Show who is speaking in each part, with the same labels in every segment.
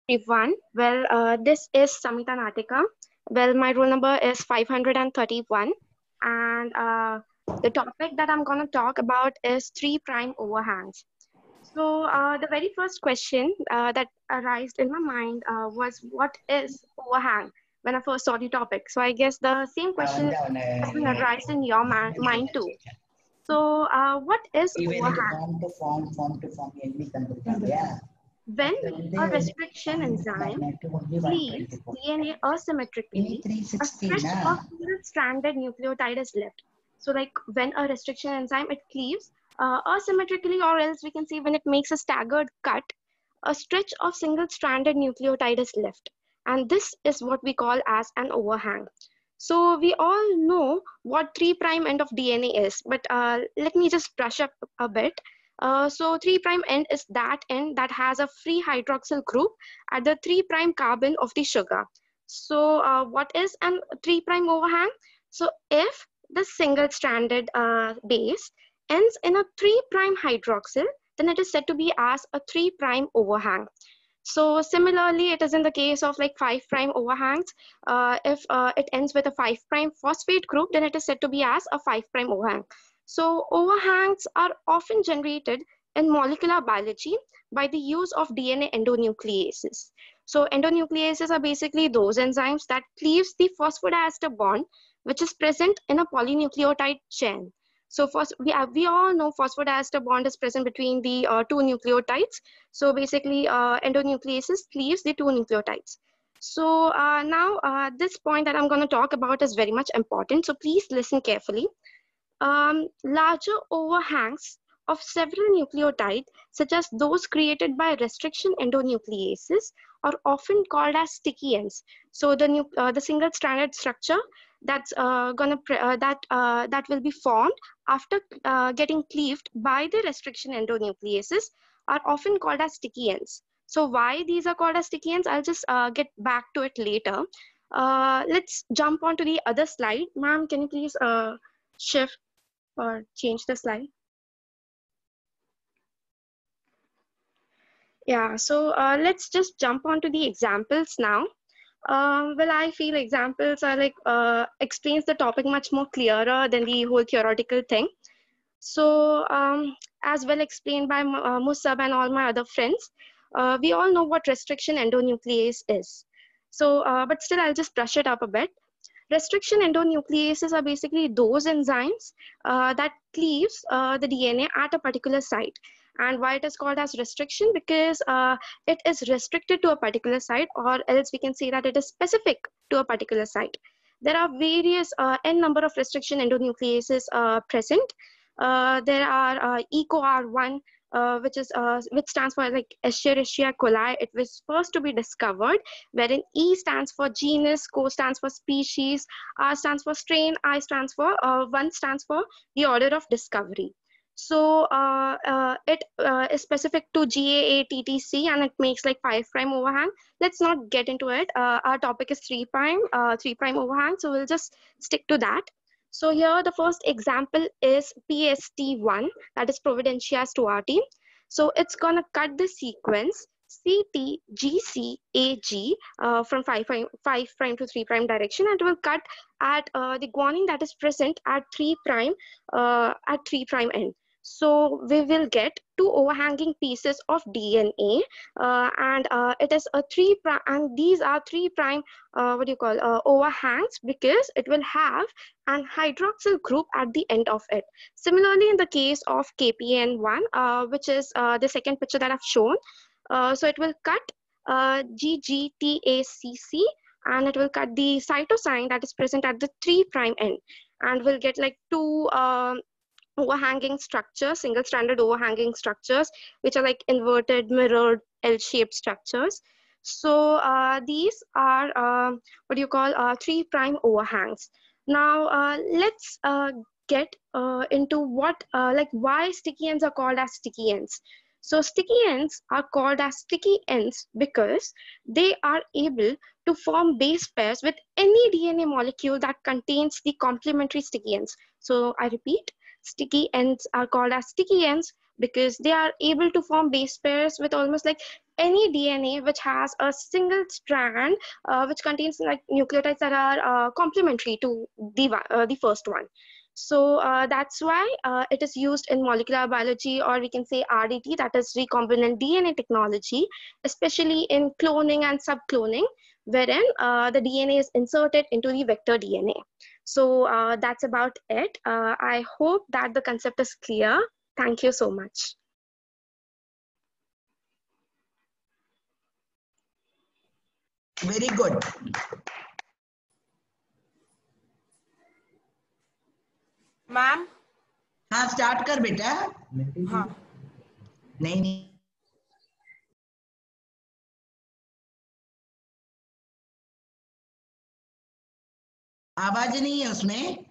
Speaker 1: Everyone. This is Samita Natika. Well, my roll number is 531, and the topic that I'm going to talk about is three prime overhangs. The very first question that arose in my mind was, what is overhang when I first saw the topic? So, I guess the same question will arise in your mind too. What is overhang? When a restriction enzyme cleaves DNA asymmetrically, a stretch of single-stranded nucleotide is left. So, like when a restriction enzyme it cleaves asymmetrically, or else we can say when it makes a staggered cut, a stretch of single-stranded nucleotide is left, and this is what we call as an overhang. So we all know what 3' end of DNA is, but let me just brush up a bit. 3' end is that end that has a free hydroxyl group at the 3' carbon of the sugar. So what is an 3' overhang? So if the single-stranded base ends in a 3' hydroxyl, then it is said to be as a 3' overhang. So similarly, it is in the case of like 5' overhangs. If it ends with a 5' phosphate group, then it is said to be as a 5' overhang. So overhangs are often generated in molecular biology by the use of DNA endonucleases. So endonucleases are basically those enzymes that cleaves the phosphodiester bond, which is present in a polynucleotide chain. So we all know phosphodiester bond is present between the two nucleotides. So basically, endonucleases cleaves the two nucleotides. So now this point that I'm going to talk about is very much important. So please listen carefully. Larger overhangs of several nucleotides, such as those created by restriction endonucleases, are often called as sticky ends. So the single-stranded structure that's that will be formed after getting cleaved by the restriction endonucleases are often called as sticky ends. So why these are called as sticky ends, I'll just get back to it later. Let's jump on to the other slide. Ma'am, can you please shift or change the slide? Yeah, so let's just jump on to the examples now. Well, I feel examples are like explains the topic much more clearer than the whole theoretical thing. So as well explained by Musab and all my other friends, we all know what restriction endonuclease is. So, but still I'll just brush it up a bit. Restriction endonucleases are basically those enzymes that cleaves the DNA at a particular site. And why it is called as restriction? Because it is restricted to a particular site, or else we can say that it is specific to a particular site. There are various n number of restriction endonucleases present. There are EcoR1, which stands for like Escherichia coli. It was first to be discovered, wherein E stands for genus, Co stands for species, R stands for strain, I stands for 1 stands for the order of discovery. So it is specific to GAA-TTC, and it makes like 5' overhang. Let's not get into it. Our topic is 3' overhang, so we'll just stick to that. So here the first example is PST1, that is Providentia stuarti. So it's gonna cut the sequence CTGCAG from 5' to 3' direction, and it will cut at the guanine that is present at 3' end. So we will get two overhanging pieces of DNA, and it is a 3', and these are 3' overhangs, because it will have an hydroxyl group at the end of it. Similarly, in the case of KPN1, which is the second picture that I've shown, so it will cut GGTACC, and it will cut the cytosine that is present at the 3' end, and we'll get like two overhanging structures, single-stranded overhanging structures, which are like inverted, mirrored, L-shaped structures. So these are 3' overhangs. Now let's get into what like why sticky ends are called as sticky ends. So sticky ends are called as sticky ends because they are able to form base pairs with any DNA molecule that contains the complementary sticky ends. So I repeat, sticky ends are called as sticky ends because they are able to form base pairs with almost like any DNA which has a single strand which contains like nucleotides that are complementary to the first one. So that's why it is used in molecular biology, or we can say RDT, that is recombinant DNA technology, especially in cloning and subcloning, wherein the DNA is inserted into the vector DNA. So that's about it. I hope that the concept is clear. Thank you so much.
Speaker 2: Very good.
Speaker 3: Ma'am
Speaker 2: हाँ start कर बेटा.
Speaker 3: हाँ
Speaker 2: नहीं आवाज नहीं है उसमें.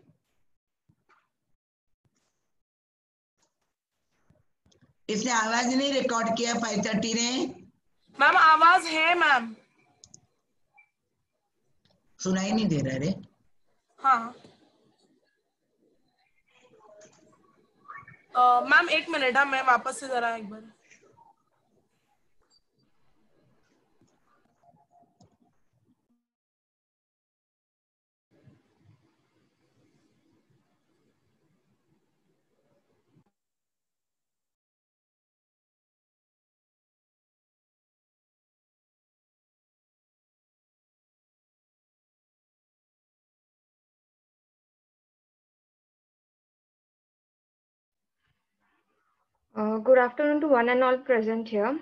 Speaker 2: इसने आवाज नहीं रिकॉर्ड किया 530 ने.
Speaker 3: मैम आवाज है मैम.
Speaker 2: सुनाई नहीं दे रहा रे.
Speaker 3: हाँ मैम एक मिनट. हाँ मैं वापस से जरा एक बार.
Speaker 4: Good afternoon to one and all present here.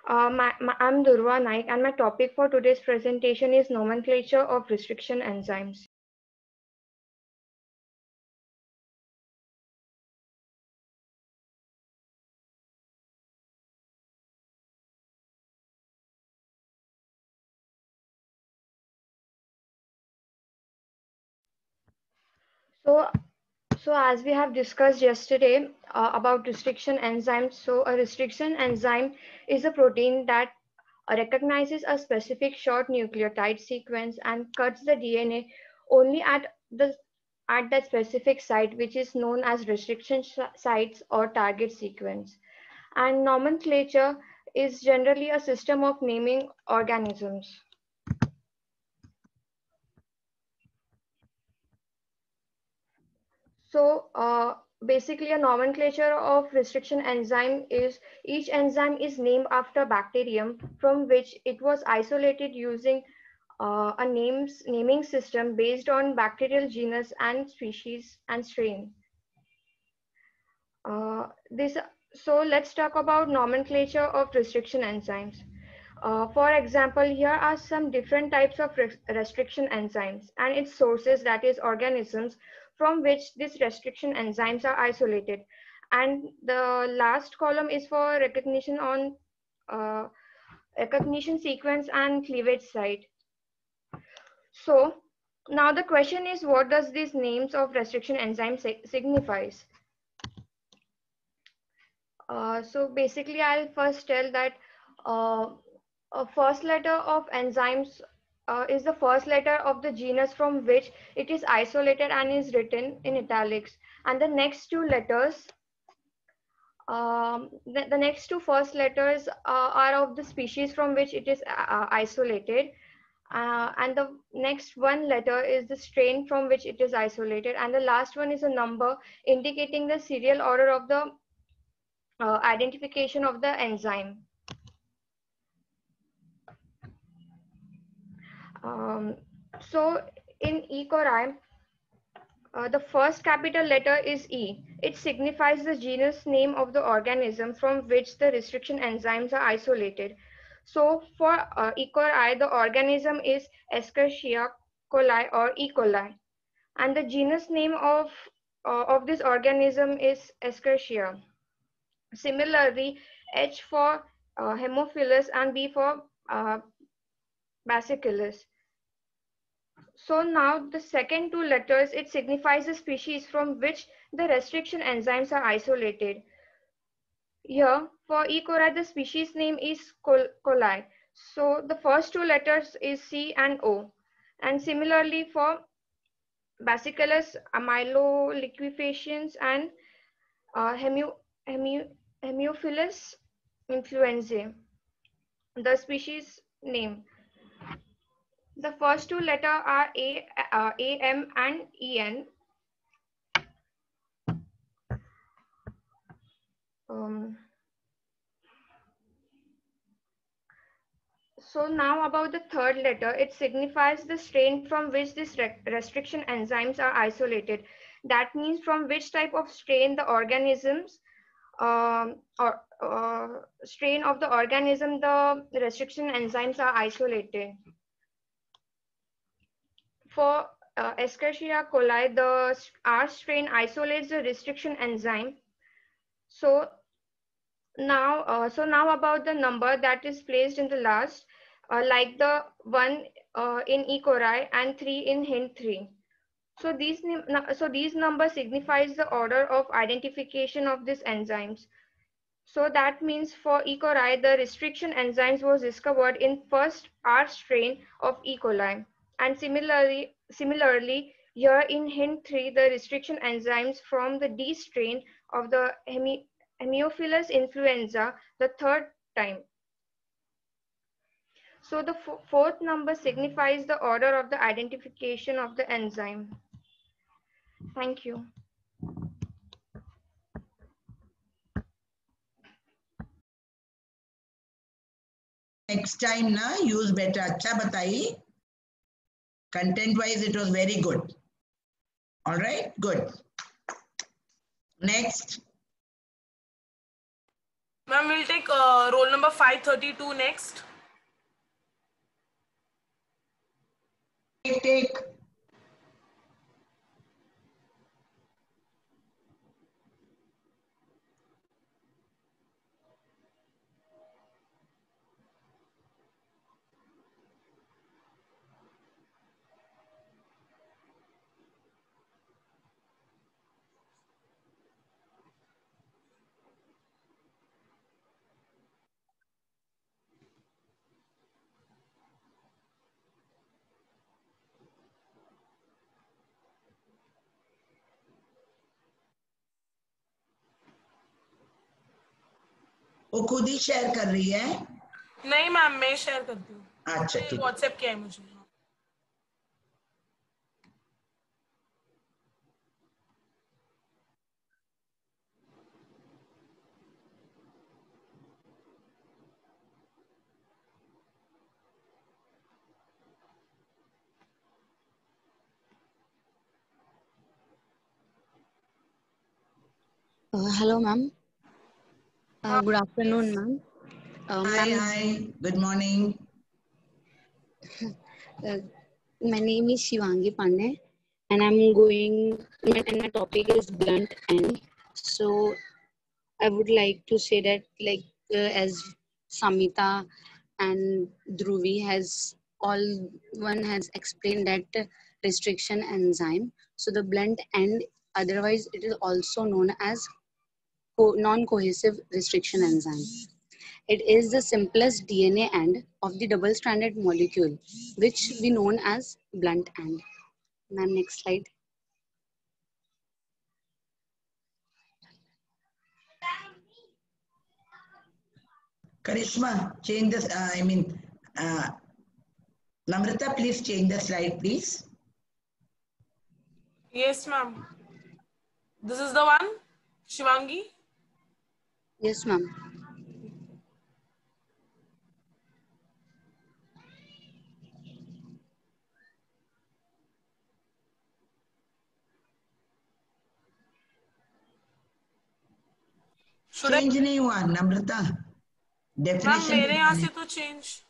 Speaker 4: I'm Durva Naik, and my topic for today's presentation is nomenclature of restriction enzymes. So as we have discussed yesterday about restriction enzymes, so a restriction enzyme is a protein that recognizes a specific short nucleotide sequence and cuts the DNA only at that specific site, which is known as restriction sites or target sequence. And nomenclature is generally a system of naming organisms. So basically a nomenclature of restriction enzyme is each enzyme is named after bacterium from which it was isolated using a naming system based on bacterial genus and species and strain. So let's talk about nomenclature of restriction enzymes. For example, here are some different types of restriction enzymes and its sources, that is organisms from which these restriction enzymes are isolated. And the last column is for recognition on recognition sequence and cleavage site. So now the question is, what does these names of restriction enzymes signifies? So basically, I'll first tell that a first letter of enzymes is the first letter of the genus from which it is isolated and is written in italics. And the next two letters, the next two first letters are of the species from which it is isolated. And the next one letter is the strain from which it is isolated. And the last one is a number indicating the serial order of the identification of the enzyme. So in E. coli, the first capital letter is E. It signifies the genus name of the organism from which the restriction enzymes are isolated. So for E. coli, the organism is Escherichia coli or E. coli. And the genus name of this organism is Escherichia. Similarly, H for Haemophilus and B for Bacillus. So now the second two letters, it signifies the species from which the restriction enzymes are isolated. Here for E. coli, the species name is coli. So the first two letters is C and O. And similarly for Bacillus, amyloliquefaciens and Haemophilus influenzae, the species name. The first two letters are A, M, and En. So now about the third letter, it signifies the strain from which these restriction enzymes are isolated. That means from which type of strain the organisms or strain of the organism the restriction enzymes are isolated. For Escherichia coli, the R strain isolates the restriction enzyme. So now about the number that is placed in the last, like the 1 in E. coli and 3 in Hint3. So these numbers signifies the order of identification of these enzymes. So that means for E. coli, the restriction enzymes was discovered in first R strain of E. coli. And similarly, here in Hint3, the restriction enzymes from the D strain of the Haemophilus influenza the third time. So the fourth number signifies the order of the identification of the enzyme. Thank you.
Speaker 2: Next time na use better. अच्छा बताइए. Content wise it was very good. All right, good. Next.
Speaker 3: Ma'am, we'll take roll number 532 next.
Speaker 2: Take. वो खुद ही share कर रही है.
Speaker 3: नहीं ma'am, मैं share करती हूँ.
Speaker 2: अच्छा ठीक.
Speaker 3: व्हाट्सएप किया है मुझे.
Speaker 5: Hello, ma'am. Good afternoon, ma'am.
Speaker 2: Hi. Good morning.
Speaker 5: My name is Shivangi Pandey, and I'm going. And my topic is blunt end. So, I would like to say that, like, as Samita and Dhruvi has one has explained that restriction enzyme. So, the blunt end, otherwise, it is also known as non-cohesive restriction enzyme. It is the simplest DNA end of the double-stranded molecule, which we known as blunt end. Ma'am, next slide.
Speaker 2: Karishma, change this. Namrata, please change the slide, please.
Speaker 3: Yes, ma'am. This is the one, Shivangi.
Speaker 5: Yes, ma'am.
Speaker 2: Change नहीं हुआ नम्रता.
Speaker 3: Definition. मेरे यहाँ से तो change.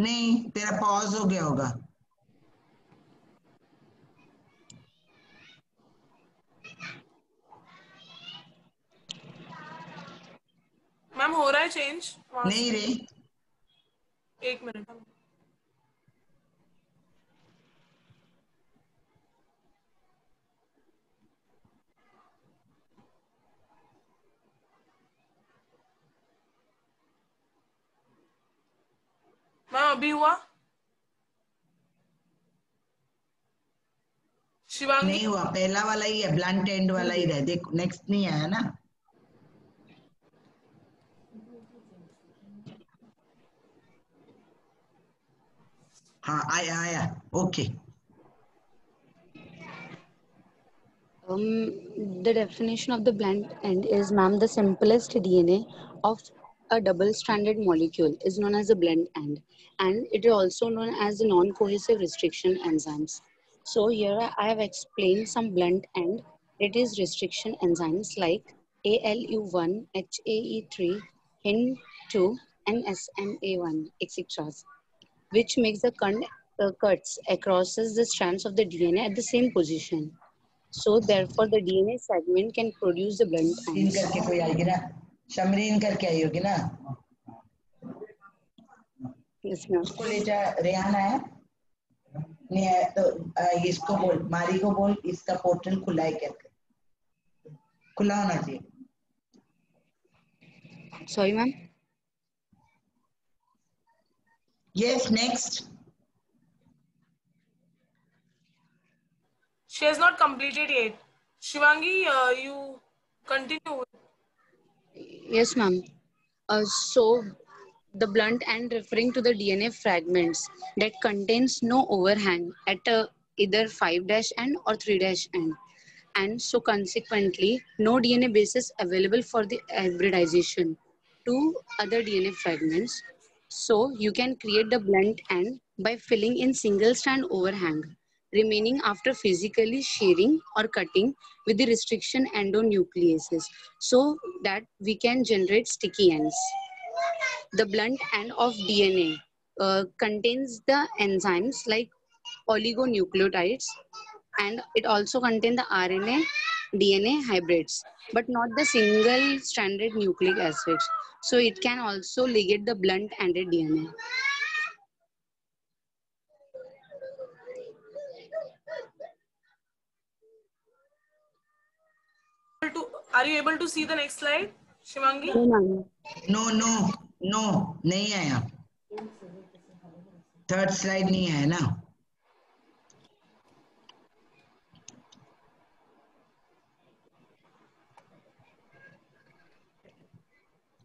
Speaker 2: नहीं, तेरा pause हो गया होगा.
Speaker 3: मैम हो रहा है change?
Speaker 2: नहीं रे.
Speaker 3: एक मिनट. मैम अभी हुआ? शिवांगी
Speaker 2: नहीं हुआ, पहला वाला ही है, ब्लंट एंड वाला ही है. देखो नेक्स्ट नहीं आया ना. हाँ आया okay.
Speaker 5: The definition of the blunt end is, ma'am, the simplest DNA of a double-stranded molecule is known as a blunt end, and it is also known as the non-cohesive restriction enzymes. So here I have explained some blunt end. It is restriction enzymes like ALU1, HAE3, HIN2, and SMA1, etc., which makes the cuts across the strands of the DNA at the same position. So therefore, the DNA fragment can produce the blunt
Speaker 2: in
Speaker 5: ends.
Speaker 2: करके कोई आएगी ना, शमरीन करके आई होगी ना,
Speaker 5: Yes, ma'am.
Speaker 2: उसको ले जा. रेहान आया नहीं आया तो इसको बोल, मारी को बोल, इसका पोर्टल खुला है क्या, खुला होना चाहिए.
Speaker 5: Sorry, ma'am.
Speaker 2: Yes, next.
Speaker 3: She has not completed yet. Shivangi, you continue.
Speaker 5: Yes, ma'am. So the blunt end referring to the DNA fragments that contains no overhang at either 5' end or 3' end. And so consequently, no DNA bases available for the hybridization to other DNA fragments. So you can create the blunt end by filling in single strand overhang remaining after physically shearing or cutting with the restriction endonucleases so that we can generate sticky ends. The blunt end of DNA contains the enzymes like oligonucleotides, and it also contains the RNA, DNA hybrids, but not the single-stranded nucleic acids. So it can also ligate the blunt-ended DNA.
Speaker 3: Are you able to see the next slide, Shivangi?
Speaker 5: No, ma'am.
Speaker 2: No, नहीं आया. Third slide नहीं आया ना.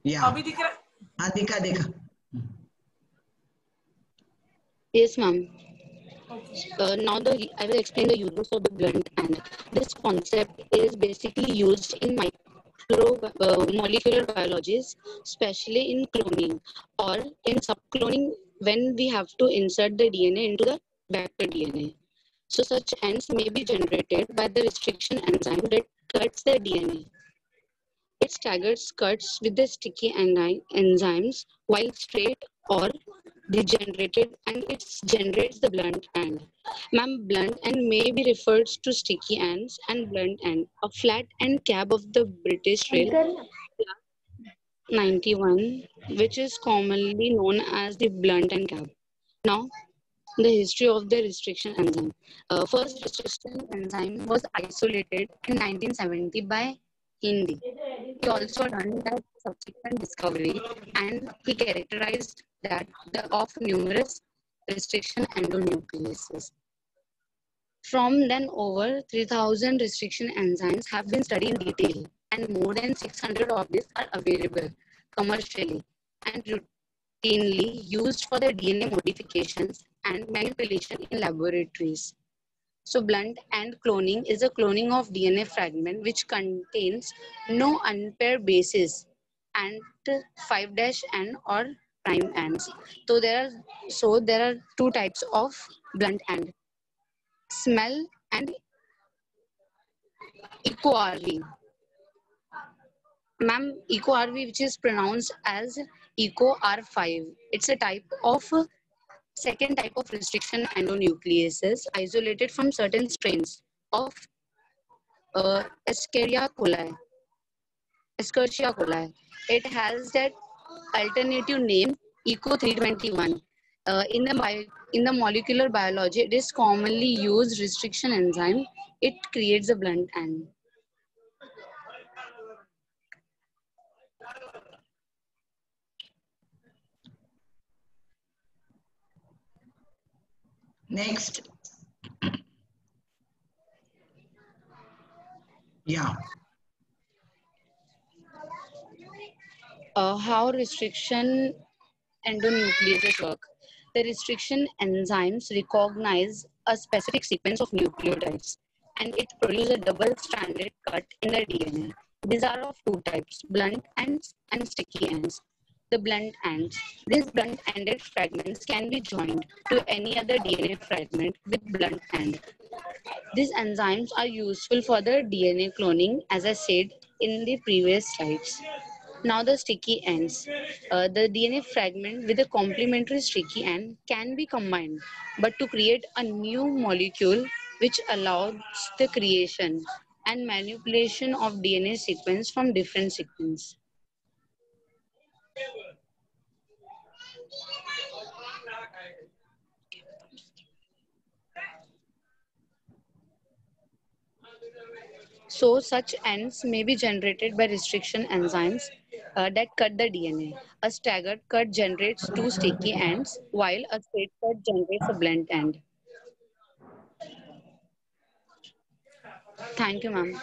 Speaker 2: या
Speaker 3: अभी दिख रहा है?
Speaker 2: हाँ दिखा.
Speaker 5: Yes, ma'am.
Speaker 3: Okay.
Speaker 5: Now I will explain the uses of the blunt end. This concept is basically used in molecular biologies, especially in cloning or in subcloning when we have to insert the DNA into the vector DNA. So such ends may be generated by the restriction enzyme that cuts the DNA. It staggers cuts with the sticky enzymes while straight or degenerated, and it generates the blunt end. Ma'am, blunt end may be referred to sticky ends and blunt end. A flat end cab of the British Rail 91, which is commonly known as the blunt end cab. Now, the history of the restriction enzyme. First restriction enzyme was isolated in 1970 by Hindi. He also done that subsequent discovery, and he characterized that of numerous restriction endonucleases. From then over, 3,000 restriction enzymes have been studied in detail, and more than 600 of these are available commercially and routinely used for the DNA modifications and manipulation in laboratories. So blunt end cloning is a cloning of DNA fragment which contains no unpaired bases and 5' end or prime ends. So there are two types of blunt end: smell and EcoRV. Ma'am, EcoRV, which is pronounced as EcoR5. It's a second type of restriction endonucleases isolated from certain strains of Escherichia coli. It has that alternative name ECO321. In the molecular biology, it is commonly used restriction enzyme. It creates a blunt end.
Speaker 2: Next. Yeah.
Speaker 5: How restriction endonucleases work. The restriction enzymes recognize a specific sequence of nucleotides and it produces a double-stranded cut in the DNA. These are of two types, blunt ends and sticky ends. The blunt ends. These blunt-ended fragments can be joined to any other DNA fragment with blunt end. These enzymes are useful for the DNA cloning, as I said in the previous slides. Now the sticky ends. The DNA fragment with a complementary sticky end can be combined, but to create a new molecule which allows the creation and manipulation of DNA sequence from different sequence. So such ends may be generated by restriction enzymes that cut the DNA. A staggered cut generates two sticky ends, while a straight cut generates a blunt end. Thank you, ma'am.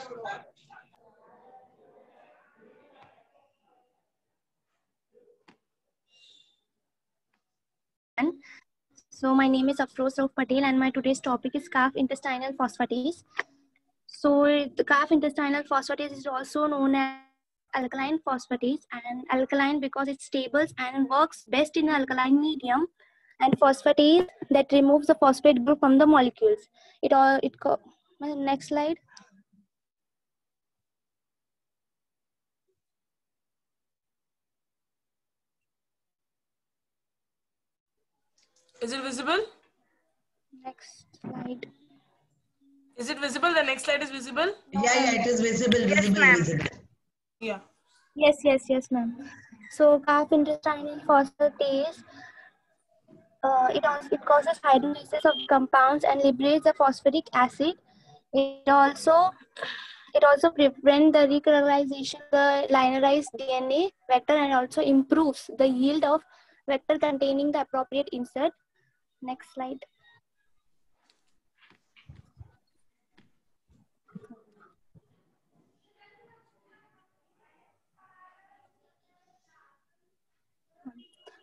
Speaker 6: So my name is Afroz Rauf Patel and my today's topic is calf intestinal phosphatase. So the calf intestinal phosphatase is also known as alkaline phosphatase and alkaline because it's stable and works best in alkaline medium, and phosphatase that removes the phosphate group from the molecules. Next slide.
Speaker 3: Is it visible?
Speaker 6: Next slide.
Speaker 3: Is it visible? The next slide is visible?
Speaker 2: Yeah, it is visible, visible, visible.
Speaker 3: Yeah.
Speaker 6: Yes, ma'am. So calf intestinal phosphatase, it causes hydrolysis of compounds and liberates the phosphoric acid. It also prevents the recolorization of the linearized DNA vector and also improves the yield of vector containing the appropriate insert. Next slide.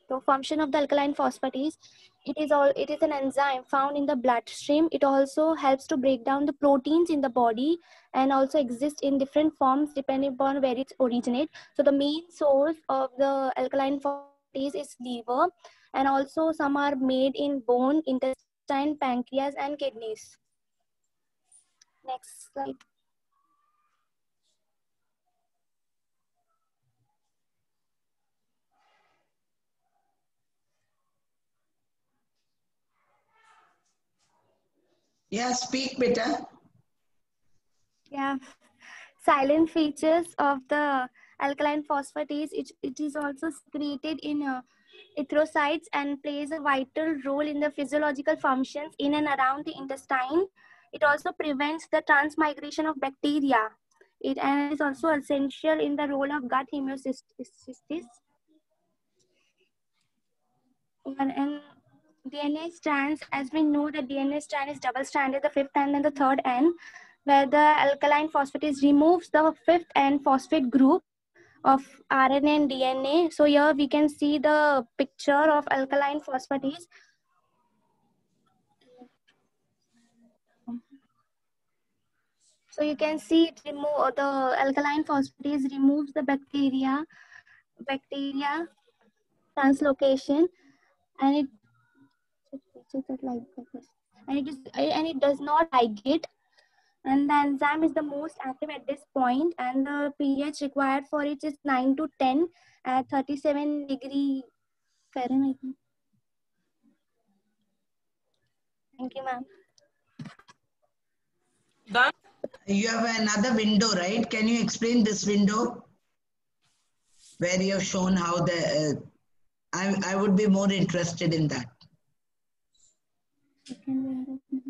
Speaker 6: So function of the alkaline phosphatase, it is an enzyme found in the bloodstream. It also helps to break down the proteins in the body and also exists in different forms depending upon where it originates. So the main source of the alkaline phosphatase is liver, and also some are made in bone, intestine, pancreas, and kidneys. Next slide.
Speaker 2: Yeah, speak better.
Speaker 6: Yeah. Silent features of the alkaline phosphatase, it is also secreted in erythrocytes and plays a vital role in the physiological functions in and around the intestine. It also prevents the transmigration of bacteria. It is also essential in the role of gut homeostasis. And DNA strands, as we know, the DNA strand is double-stranded, the fifth end and the third end, where the alkaline phosphatase removes the fifth end phosphate group of RNA and DNA. So here we can see the picture of alkaline phosphatase. So you can see it the alkaline phosphatase removes the bacteria translocation, and it does not ligate, and the enzyme is the most active at this point, and the pH required for it is 9 to 10 at 37 degree Fahrenheit. Thank you, ma'am.
Speaker 3: Done?
Speaker 2: You have another window, right? Can you explain this window? Where you have shown how the, I would be more interested in that.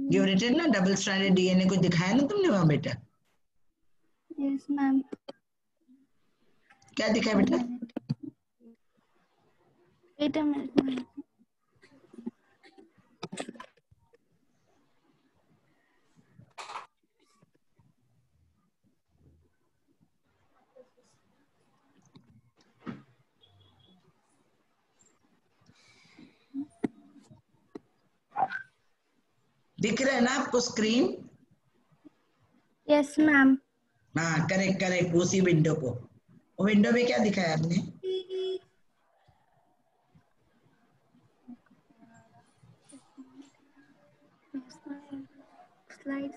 Speaker 2: You've written na double-stranded DNA कुछ दिखाया ना तुमने वहाँ बेटा?
Speaker 6: Yes, ma'am.
Speaker 2: क्या दिखाया बेटा?
Speaker 6: Wait a minute, ma'am.
Speaker 2: दिख रहा है ना आपको स्क्रीन?
Speaker 6: Yes, ma'am.
Speaker 2: हाँ, करेक्ट करेक्ट, उसी विंडो को। वो विंडो में क्या दिखाया आपने?
Speaker 6: Slides.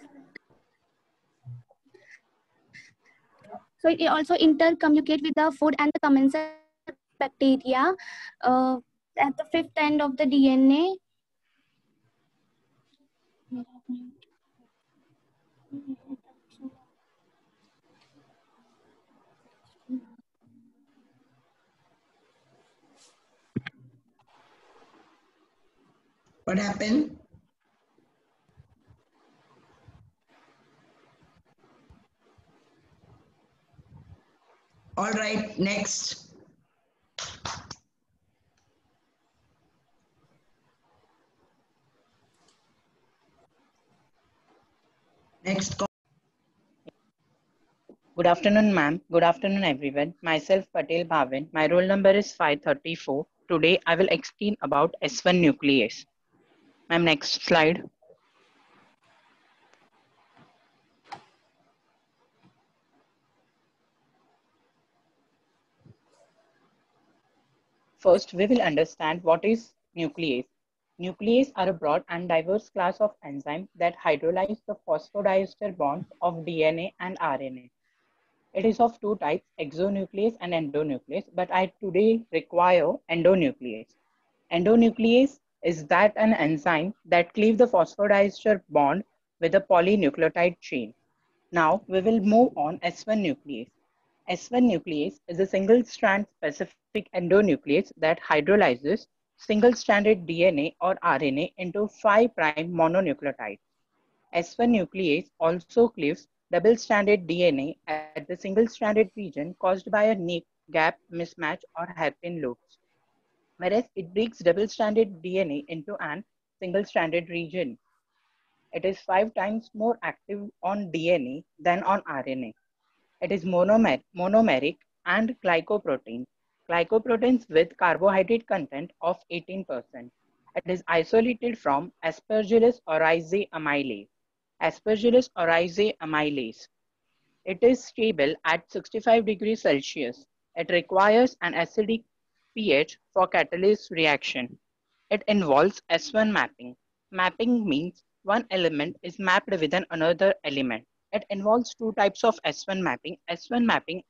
Speaker 6: So it also intercommunicate with the food and the commensal bacteria at the fifth end of the DNA.
Speaker 2: What happened? All right, next. Next.
Speaker 7: Good afternoon, ma'am. Good afternoon, everyone. Myself, Patel Bhavin. My roll number is 534. Today, I will explain about S1 nuclease. Ma'am, next slide. First, we will understand what is nuclease. Nuclease are a broad and diverse class of enzymes that hydrolyze the phosphodiester bonds of DNA and RNA. It is of two types, exonuclease and endonuclease, but I today require endonuclease. Endonuclease is that an enzyme that cleaves the phosphodiester bond with a polynucleotide chain. Now we will move on S1 nuclease. S1 nuclease is a single-strand specific endonuclease that hydrolyzes single-stranded DNA or RNA into 5' mononucleotides. S1 nuclease also cleaves double-stranded DNA at the single-stranded region caused by a nick, gap, mismatch, or hairpin loops, whereas it breaks double-stranded DNA into an single-stranded region. It is 5 times more active on DNA than on RNA. It is monomeric and glycoprotein. Glycoproteins with carbohydrate content of 18%. It is isolated from Aspergillus oryzae amylase. Aspergillus oryzae amylase. It is stable at 65 degrees Celsius. It requires an acidic pH for catalysis reaction. It involves S1 mapping. Mapping means one element is mapped within another element. It involves two types of S1 mapping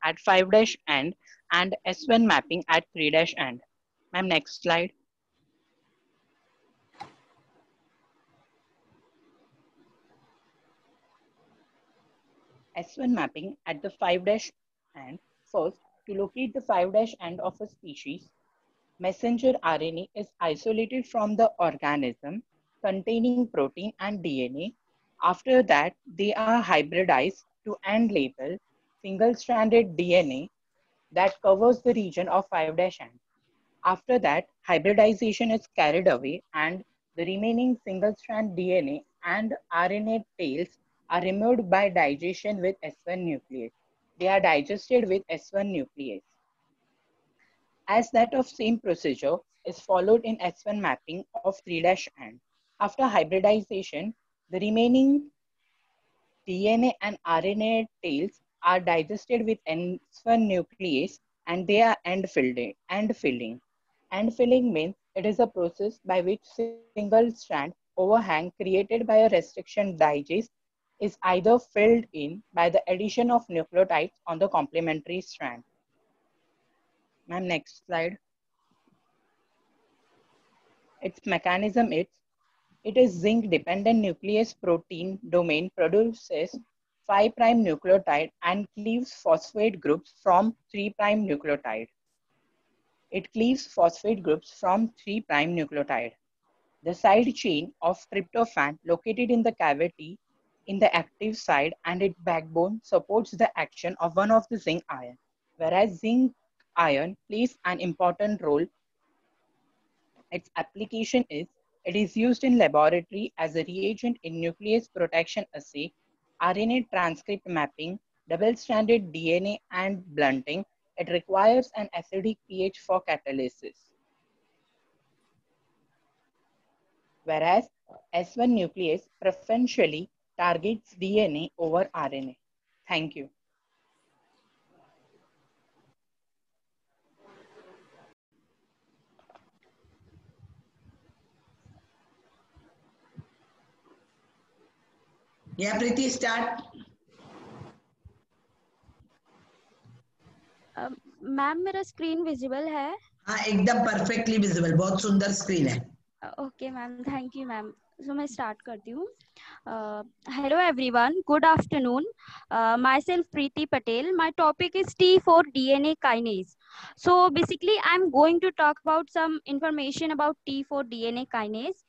Speaker 7: at 5' end and S1 mapping at 3' end. Ma'am, next slide. S1 mapping at the 5' end. First, to locate the 5' end of a species, messenger RNA is isolated from the organism containing protein and DNA. After that, they are hybridized to end label single-stranded DNA that covers the region of 5' end. After that, hybridization is carried away and the remaining single-strand DNA and RNA tails are removed by digestion with S1 nuclease. They are digested with S1 nuclease. As that of same procedure is followed in S1 mapping of 3' end. After hybridization, the remaining DNA and RNA tails are digested with S1 nuclease and they are end filling. End filling means it is a process by which single strand overhang created by a restriction digest is either filled in by the addition of nucleotides on the complementary strand. Ma'am, next slide. Its mechanism is, it is zinc-dependent nuclease protein domain produces 5' nucleotide and cleaves phosphate groups from 3' nucleotide. It cleaves phosphate groups from 3' nucleotide. The side chain of tryptophan located in the cavity in the active side and its backbone supports the action of one of the zinc ion, whereas zinc ion plays an important role. Its application is, it is used in laboratory as a reagent in nuclease protection assay, RNA transcript mapping, double-stranded DNA and blunting. It requires an acidic pH for catalysis. Whereas S1 nuclease preferentially targets DNA over RNA. Thank you.
Speaker 2: Yeah, Preeti, start.
Speaker 6: Ma'am मेरा screen visible है?
Speaker 2: हाँ, एकदम perfectly visible, बहुत सुंदर screen है.
Speaker 6: Okay ma'am, thank you ma'am. So मैं start करती हूँ. Hello everyone, good afternoon. Myself Preeti Patel. My topic is T4 DNA kinase. So basically I'm going to talk about some information about T4 DNA kinase.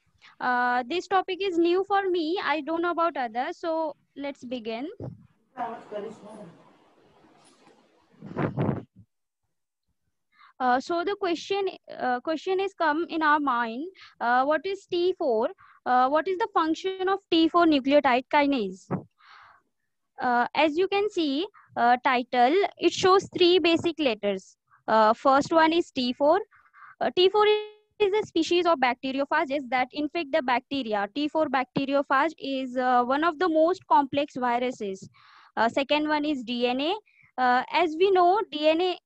Speaker 6: This topic is new for me. I don't know about others. So let's begin. So the question is come in our mind. What is T4? What is the function of T4 nucleotide kinase? As you can see, title, it shows three basic letters. First one is T4. T4 is a species of bacteriophages that infect the bacteria. T4 bacteriophage is one of the most complex viruses. Second one is DNA. As we know, DNA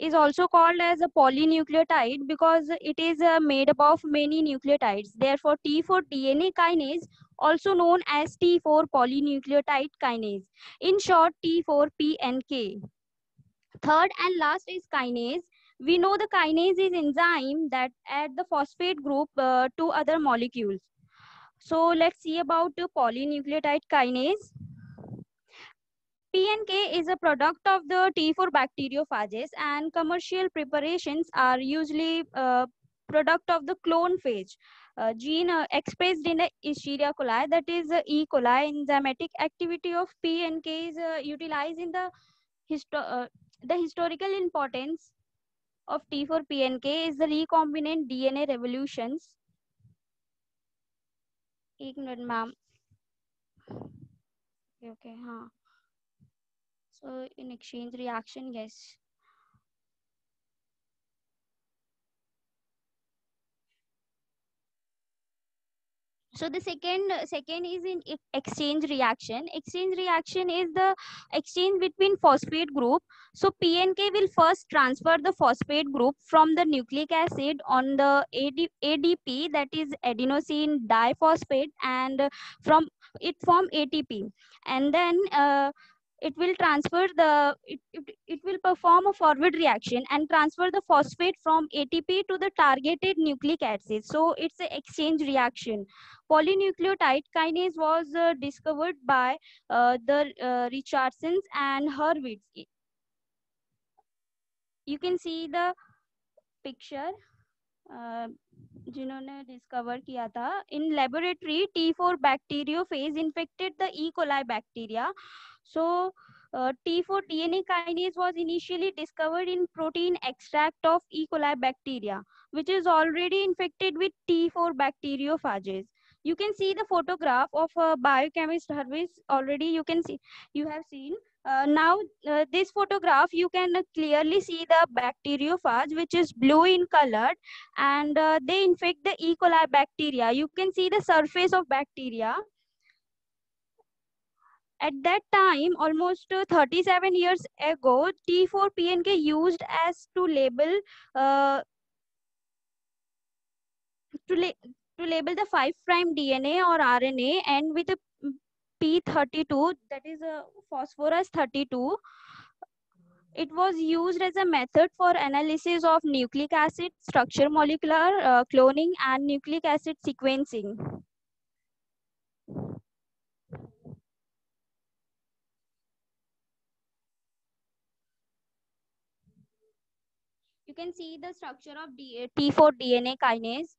Speaker 6: is also called as a polynucleotide because it is made up of many nucleotides. Therefore, T4 DNA kinase, also known as T4 polynucleotide kinase. In short, T4PNK. Third and last is kinase. We know the kinase is enzyme that add the phosphate group to other molecules. So let's see about the polynucleotide kinase. PNK is a product of the T4 bacteriophages, and commercial preparations are usually product of the clone phage. Gene expressed in the Escherichia coli, that is E. coli. Enzymatic activity of PNK is utilized in the historical importance of T4PNK is the recombinant DNA revolutions. एक minute ma'am. Okay, हाँ. So in exchange reaction, yes. So the second is in exchange reaction. Exchange reaction is the exchange between phosphate group. So PNK will first transfer the phosphate group from the nucleic acid on the ADP, that is adenosine diphosphate, and from it form ATP, and then it will transfer it will perform a forward reaction and transfer the phosphate from ATP to the targeted nucleic acid. So it's an exchange reaction. Polynucleotide kinase was discovered by the Richardsons and Hurwitz. You can see the picture. जिन्होंने discover किया था. In laboratory, T4 bacteriophage infected the E. coli bacteria. So T4 DNA kinase was initially discovered in protein extract of E. coli bacteria, which is already infected with T4 bacteriophages. You can see the photograph of biochemist Hurwitz. Already you have seen. Now this photograph, you can clearly see the bacteriophage, which is blue in color, and they infect the E. coli bacteria. You can see the surface of bacteria. At that time, almost 37 years ago, T4PNK used as to label to label the 5' DNA or RNA, and with a P32, that is a phosphorus 32. It was used as a method for analysis of nucleic acid structure, molecular cloning, and nucleic acid sequencing. You can see the structure of T4 DNA kinase.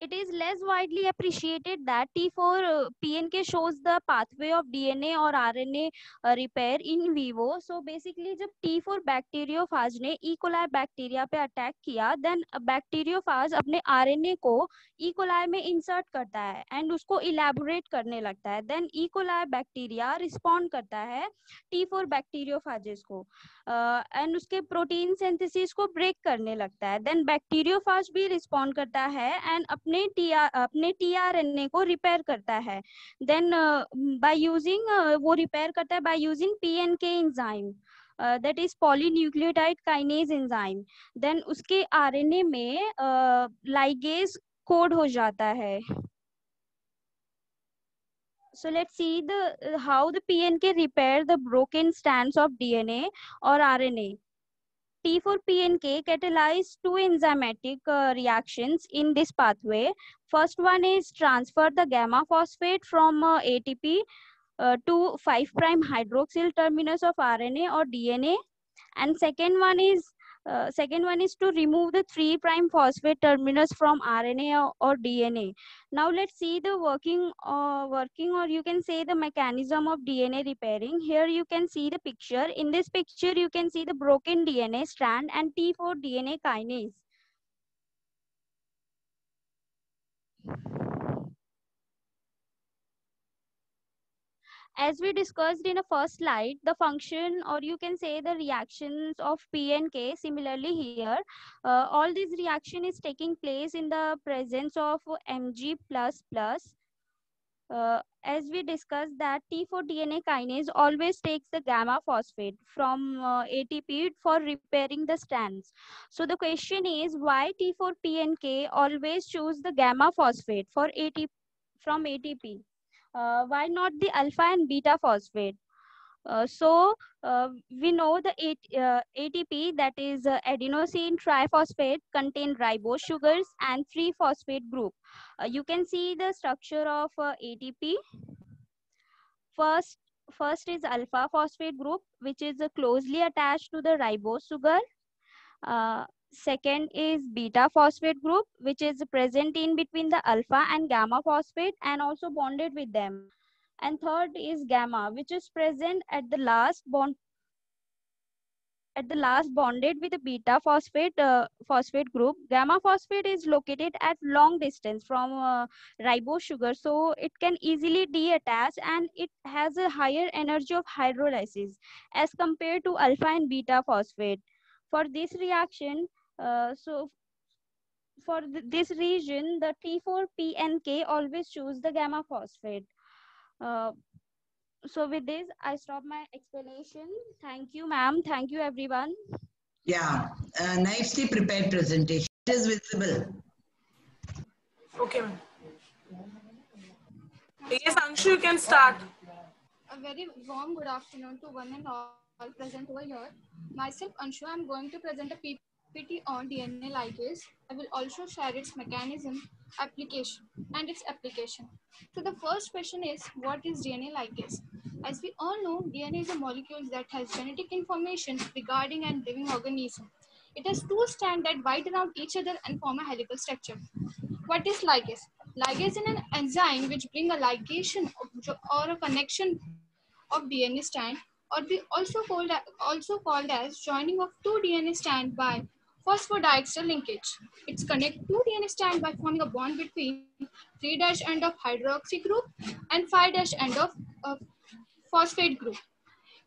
Speaker 6: It it is less widely appreciated that T4 PNK shows the pathway of DNA और RNA repair in vivo. So basically जब T4 bacteriophage ने E. coli bacteria पे attack किया, then bacteriophage अपने RNA को E. coli में insert करता है एंड उसको इलेबोरेट करने लगता है. Then E. coli bacteria respond करता है T4 बैक्टीरियोफाजेस को एंड उसके प्रोटीन सिंथेसिस को ब्रेक करने लगता है. देन बैक्टीरियोफाज भी रिस्पॉन्ड करता है एंड अपने tRNA को रिपेयर करता है. देन बाय यूजिंग वो रिपेयर करता है by using PNK enzyme, that is polynucleotide kinase enzyme. then उसके RNA में ligase कोड हो जाता है. So let's see the how the PNK repair the broken strands of DNA or RNA. T4 PNK catalyze two enzymatic reactions in this pathway. First one is transfer the gamma phosphate from ATP to 5' hydroxyl terminus of RNA or DNA, and second one is to remove the 3' phosphate terminus from RNA or DNA. Now let's see the working or you can say the mechanism of DNA repairing. Here you can see the picture. In this picture you can see the broken DNA strand and T4 DNA kinase. As we discussed in the first slide, the function or you can say the reactions of PNK, similarly here, all this reaction is taking place in the presence of Mg++. As we discussed that T4 DNA kinase always takes the gamma phosphate from ATP for repairing the strands. So the question is why T4 PNK always choose the gamma phosphate for ATP from ATP? Why not the alpha and beta phosphate? We know the ATP, that is adenosine triphosphate, contain ribose sugars and 3-phosphate group. You can see the structure of ATP. First is alpha phosphate group, which is closely attached to the ribose sugar. Second is beta phosphate group, which is present in between the alpha and gamma phosphate and also bonded with them. And third is gamma, which is present at the last bonded with the beta phosphate group. Gamma phosphate is located at long distance from ribose sugar, so it can easily detach and it has a higher energy of hydrolysis as compared to alpha and beta phosphate. For this reaction, this region, the T4 PNK always choose the gamma phosphate. So with this, I stop my explanation. Thank you, ma'am. Thank you, everyone.
Speaker 2: Yeah, nicely prepared presentation. It is visible.
Speaker 3: Okay, ma'am. Yes, Anshu, you can start.
Speaker 8: A very warm good afternoon to one and all present over here. Myself, Anshu, I am going to present a PPT on DNA ligase. I will also share its mechanism, application, and its application. So the first question is, what is DNA ligase? As we all know, DNA is a molecule that has genetic information regarding an living organism. It has two strands that bind around each other and form a helical structure. What is ligase? Ligase is an enzyme which brings a ligation or a connection of DNA strand, or also called as joining of two DNA strands by phosphodiester linkage. It's connect two DNA strands by forming a bond between 3' end of hydroxy group and 5' end of phosphate group.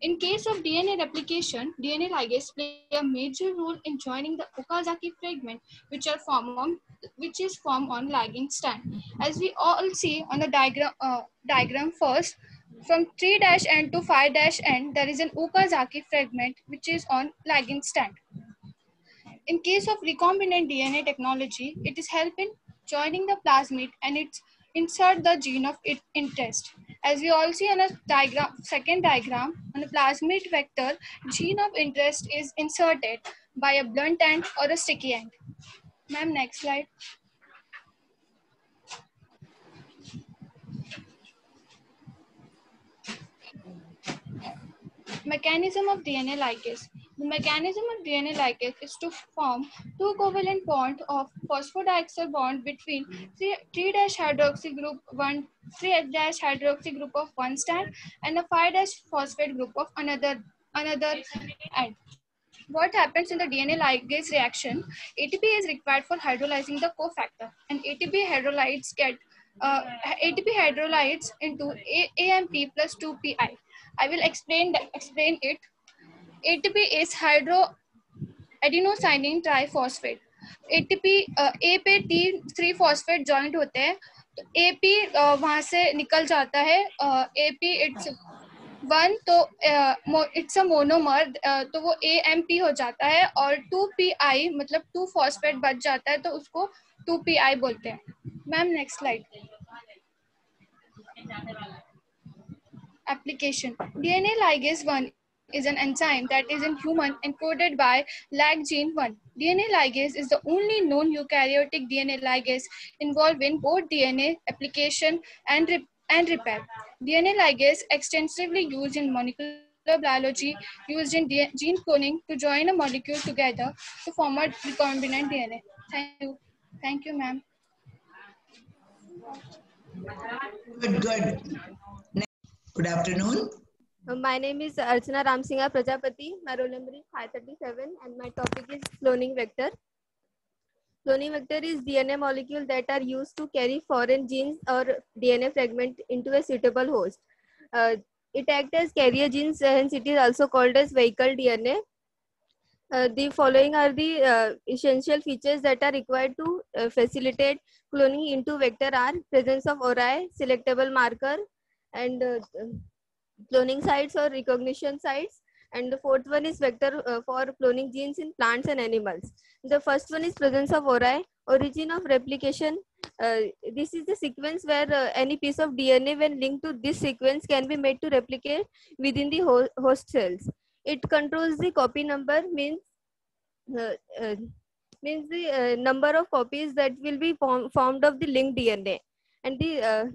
Speaker 8: In case of DNA replication, DNA ligase play a major role in joining the Okazaki fragment, which is formed on lagging strand. As we all see on the diagram first, from 3' end to 5' end, there is an Okazaki fragment which is on lagging strand. In case of recombinant DNA technology, it is helping joining the plasmid and it insert the gene of interest. As we all see on a second diagram, on the plasmid vector, gene of interest is inserted by a blunt end or a sticky end. Ma'am, next slide. Mechanism of DNA ligase. The mechanism of DNA ligase is to form two covalent bonds of phosphodiester bond between 3-hydroxy group 1, 3-hydroxy group of one strand and a 5-phosphate group of another end. What happens in the DNA ligase reaction? ATP is required for hydrolyzing the cofactor, and ATP hydrolytes into AMP plus 2PI. I will explain it. ATP is hydroadenosine triphosphate. ATP A पे T3 phosphate joint होते हैं, तो AP वहां से निकल जाता है, AP it's one, तो इट्स अ मोनोमर, तो वो AMP हो जाता है, और 2PI मतलब 2 फॉस्फेट बच जाता है, तो उसको 2PI बोलते हैं. Ma'am next slide. Application. DNA ligase 1 is an enzyme that is in human encoded by lag gene 1. DNA ligase is the only known eukaryotic DNA ligase involved in both DNA application and repair. DNA ligase extensively used in molecular biology, used in gene cloning to join a molecule together to form a recombinant DNA. Thank you. Thank you, ma'am.
Speaker 2: Good. Good afternoon.
Speaker 9: My name is Archana Ramsingha Prajapati. My roll number is 537 and my topic is cloning vector. Cloning vector is DNA molecule that are used to carry foreign genes or DNA fragment into a suitable host. It acts as carrier genes, hence it is also called as vehicle DNA. The following are the essential features that are required to facilitate cloning into vector are presence of ORI, selectable marker, and cloning sites or recognition sites. And the fourth one is vector for cloning genes in plants and animals. The first one is presence of ORI, origin of replication. This is the sequence where any piece of DNA when linked to this sequence can be made to replicate within the host cells. It controls the copy number, means the number of copies that will be formed of the linked DNA. And the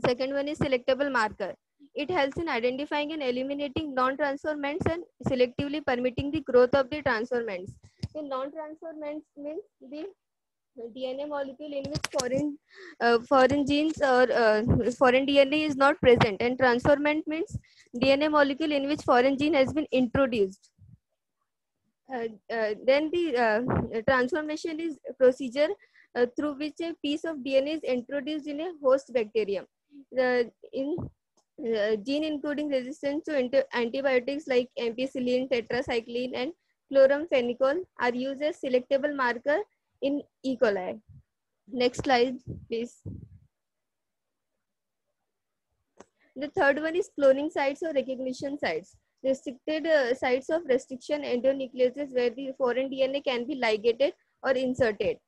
Speaker 9: second one is selectable marker. It helps in identifying and eliminating non-transformants and selectively permitting the growth of the transformants. The non-transformants means the DNA molecule in which foreign genes or foreign DNA is not present, and transformant means DNA molecule in which foreign gene has been introduced. Then the transformation is a procedure through which a piece of DNA is introduced in a host bacterium. Gene including resistance to antibiotics like ampicillin, tetracycline, and chloramphenicol are used as selectable marker in E. coli. Next slide, please. The third one is cloning sites or recognition sites. Restricted sites of restriction endonucleases where the foreign DNA can be ligated or inserted.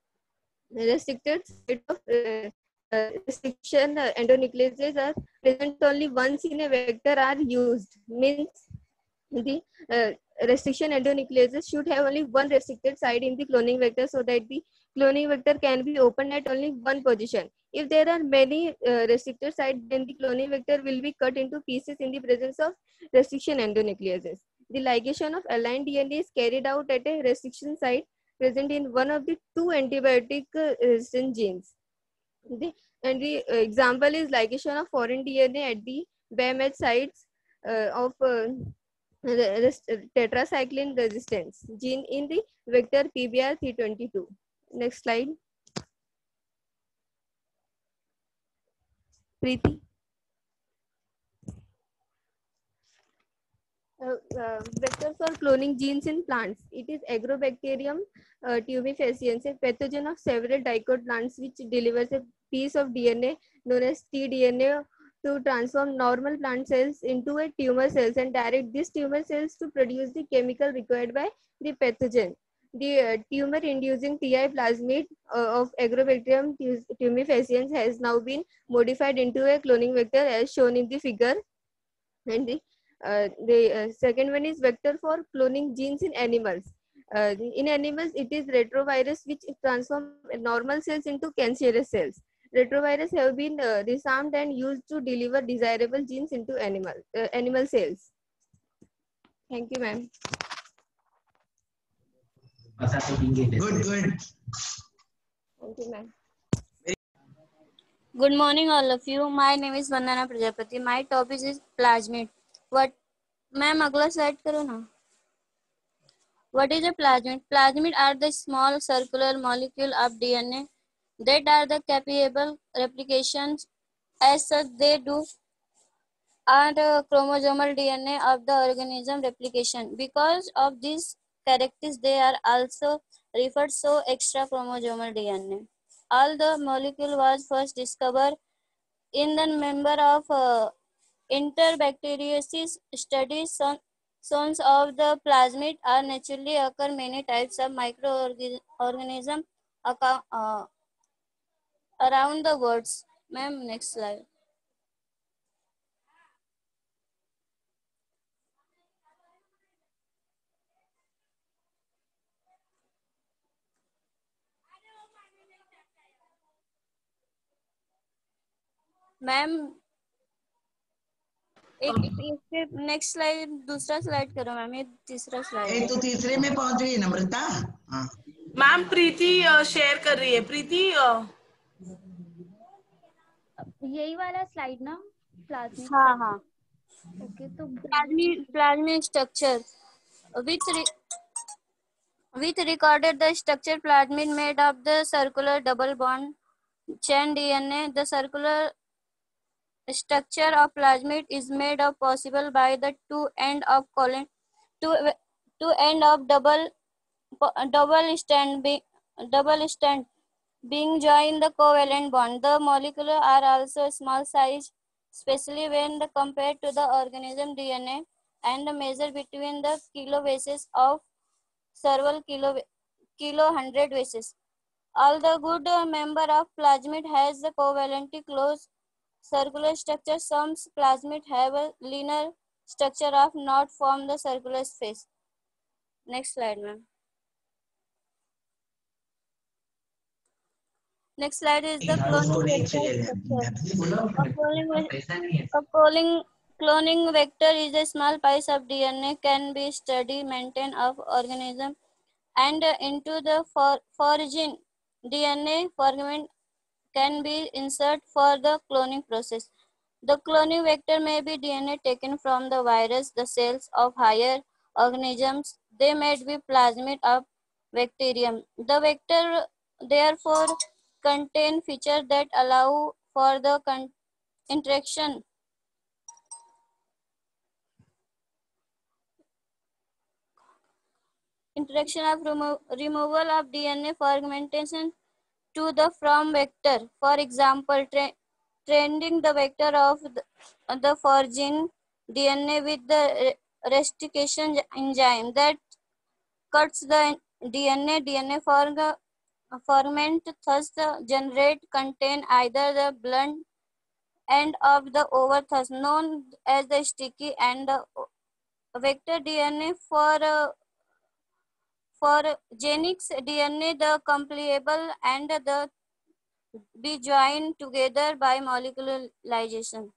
Speaker 9: Restricted sites of restriction endonucleases are present only once in a vector are used. Means the restriction endonucleases should have only one restricted site in the cloning vector so that the cloning vector can be opened at only one position. If there are many restricted sites, then the cloning vector will be cut into pieces in the presence of restriction endonucleases. The ligation of aligned DNA is carried out at a restriction site present in one of the two antibiotic resistant genes. The example is ligation of foreign DNA at the BAMH sites of tetracycline resistance gene in the vector PBR322. Next slide. Preeti. Vector for cloning genes in plants. It is Agrobacterium tumefaciens, a pathogen of several dicot plants which delivers a piece of DNA known as tDNA to transform normal plant cells into a tumor cells and direct these tumor cells to produce the chemical required by the pathogen. The tumor-inducing TI plasmid of Agrobacterium tumefaciens has now been modified into a cloning vector as shown in the figure. And the second one is vector for cloning genes in animals. In animals, it is retrovirus which transform normal cells into cancerous cells. Retrovirus have been disarmed and used to deliver desirable genes into animal cells. Thank you, ma'am.
Speaker 2: Good, good.
Speaker 9: Thank you, ma'am.
Speaker 10: Good morning, all of you. My name is Vandana Prajapati. My topic is plasmid. What, ma'am, अगला slide करो ना. What is a plasmid? Plasmid are the small circular molecule of DNA that are the capable replications. As such, they do are the chromosomal DNA of the organism replication. Because of these characteristics, they are also referred to extra chromosomal DNA. All the molecule was first discovered in the member of interbacteriaceous studies. Sons of the plasmid are naturally occur many types of microorganisms around the world. Ma'am, next slide. Ma'am एक next slide दूसरा slide करो ma'am, ये तीसरा slide
Speaker 2: तो तीसरे में पहुंच गई नम्रता. हाँ
Speaker 3: मैम प्रीति शेयर कर रही है. प्रीति
Speaker 6: यही वाला स्लाइड ना, प्लाज्मिड.
Speaker 10: हाँ हाँ
Speaker 6: ओके, तो
Speaker 10: plasmid structure with recorded the structure plasmid made of the circular double bond chain DNA. The circular structure of plasmid is made of possible by the two end of double strand being joined the covalent bond. The molecules are also small size, especially when compared to the organism DNA, and measure between the kilobases of several kilo 100 bases. All the good member of plasmid has the covalently close circular structure. Some plasmid have a linear structure of not form the circular space. Next slide, ma'am. Next slide is the cloning vector is a small piece of DNA can be studied maintain of organism and into the foraging DNA fragment can be inserted for the cloning process. The cloning vector may be DNA taken from the virus, the cells of higher organisms. They may be plasmid of bacterium. The vector therefore contain features that allow for the interaction of removal of DNA fragmentation to the from vector. For example, trending the vector of the foraging DNA with the restriction enzyme that cuts the DNA fragment, thus generate contain either the blunt end of the over, thus known as the sticky and the vector DNA. For genics DNA, the compilable and the be joined together by molecularization.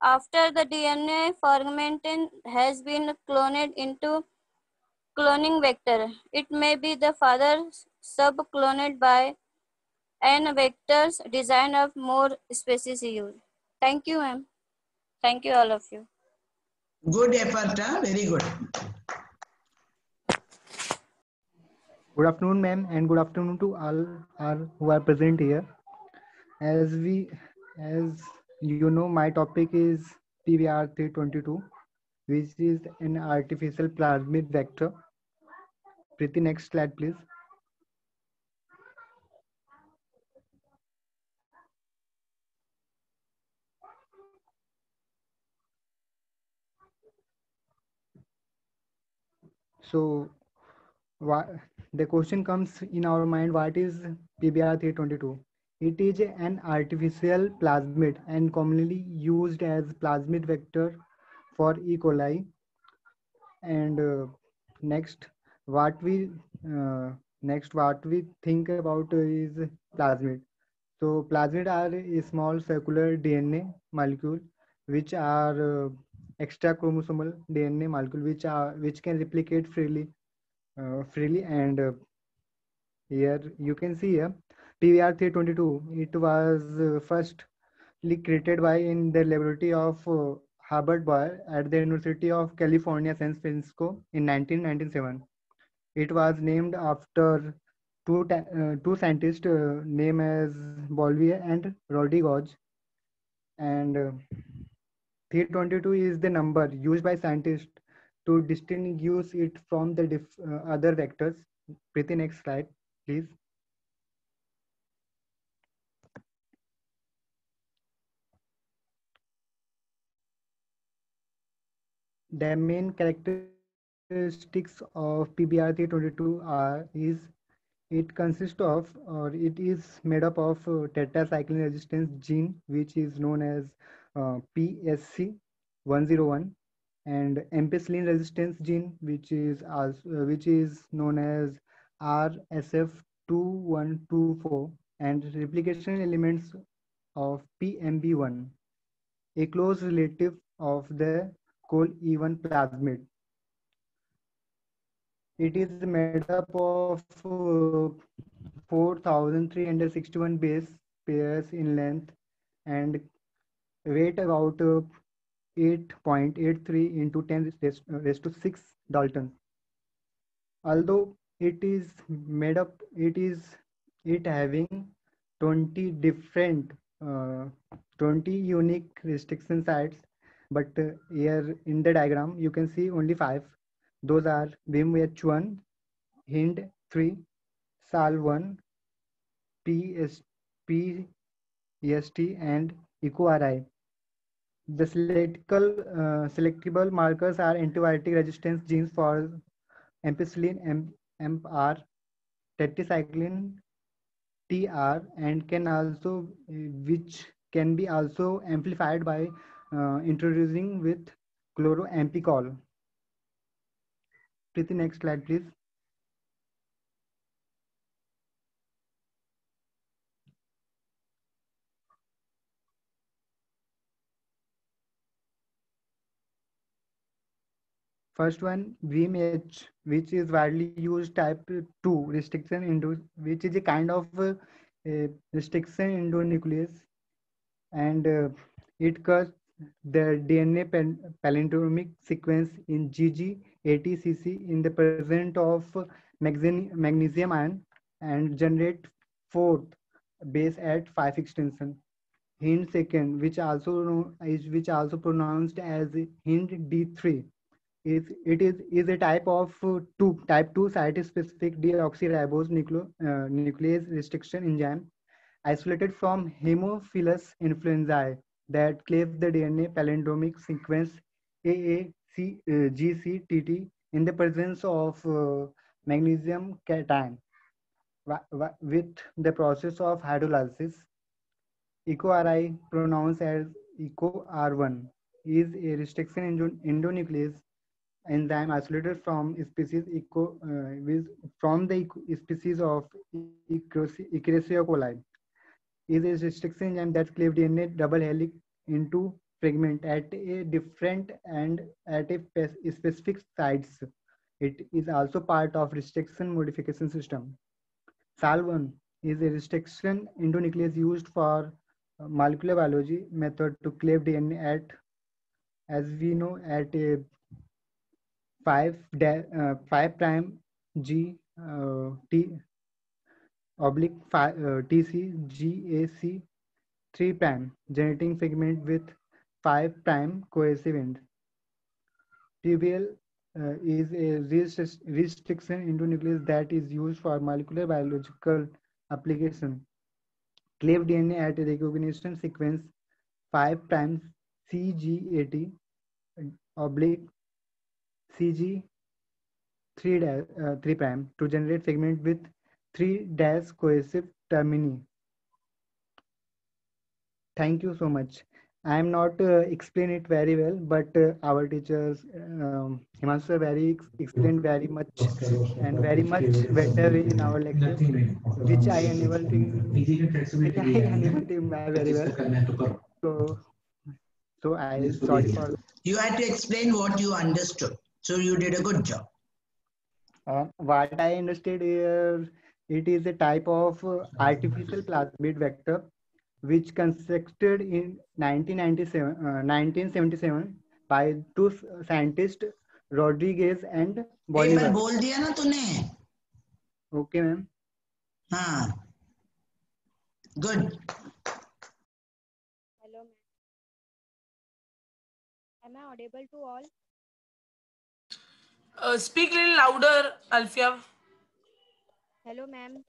Speaker 10: After the DNA fragment has been cloned into cloning vector, it may be the further sub-cloned by an vector's design of more species used. Thank you, ma'am. Thank you, all of you.
Speaker 2: Good effort, very good.
Speaker 11: Good afternoon, ma'am, and good afternoon to all who are present here. As you know, my topic is PBR 322, which is an artificial plasmid vector. Pretty, next slide, please. So, the question comes in our mind, what is PBR 322? It is an artificial plasmid and commonly used as plasmid vector for E. coli. And next, what we think about is plasmid. So plasmid are a small circular DNA molecule which are extra chromosomal DNA molecule which can replicate freely and Here you can see here PBR 322. It was firstly created by in the laboratory of Herbert Boyer at the University of California, San Francisco in 1997. It was named after two scientists named as Bouvier and Rodriguez. And 322 is the number used by scientists to distinguish it from the other vectors. Preeti, next slide, please. The main characteristics of PBR322 is it consists of, or it is made up of tetracycline resistance gene, which is known as PSC101, and ampicillin resistance gene, which is known as RSF2124, and replication elements of PMB1, a close relative of the COL-E1 plasmid. It is made up of 4,361 base pairs in length and weight about 8.83 into 10 raised to 6 Dalton. Although it is made up, it having 20 different 20 unique restriction sites, but here in the diagram you can see only 5. Those are VIMH1, HIND3, SAL1, PST, and EcoRI. The selectable markers are antibiotic resistance genes for ampicillin, MR, tetracycline, TR, and can also which can be also amplified by introducing with chlorampicol. Preeti, next slide, please. First one, VMH, which is widely used type 2 restriction, which is a kind of restriction endonuclease, and it cuts the DNA palindromic sequence in GG80CC in the presence of magnesium ion and generate fourth base at 5 extension. Hind second, which also pronounced as Hind D3. It is a type of type 2 site-specific deoxyribose nuclease restriction enzyme isolated from Haemophilus influenzae that cleaves the DNA palindromic sequence AAGCTT in the presence of magnesium cation with the process of hydrolysis. EcoRI, pronounced as EcoR1, is a restriction endonuclease enzyme isolated from species from the species of Escherichia coli. Is a restriction enzyme that cleaves DNA double helix into fragment at a different and at a specific sites. It is also part of restriction modification system. SAL1 is a restriction endonuclease used for molecular biology method to cleave DNA at, as we know, at a 5' G T oblique TC GAC 3', generating fragment with 5' cohesive end. TBL is a restriction endonuclease that is used for molecular biological application. Cleave DNA at a recognition sequence 5' CG80 oblique CG 3' to generate fragment with 3' cohesive termini. Thank you so much. I am not explain it very well, but our teachers Himanshu explained very much and very much better in our lecture, which I unable to very well. So I sorry for.
Speaker 2: You had to explain what you understood. So you did a good job.
Speaker 11: What I understood here It is a type of artificial plasmid vector which constructed in 1977 by two scientists Rodriguez and
Speaker 2: paper
Speaker 11: Bolivar.
Speaker 2: बोल दिया ना तूने?
Speaker 11: Okay, ma'am.
Speaker 2: हाँ, good.
Speaker 12: Hello, ma'am. Am I audible to all?
Speaker 3: Speak a little louder, Alfia.
Speaker 12: Hello, ma'am.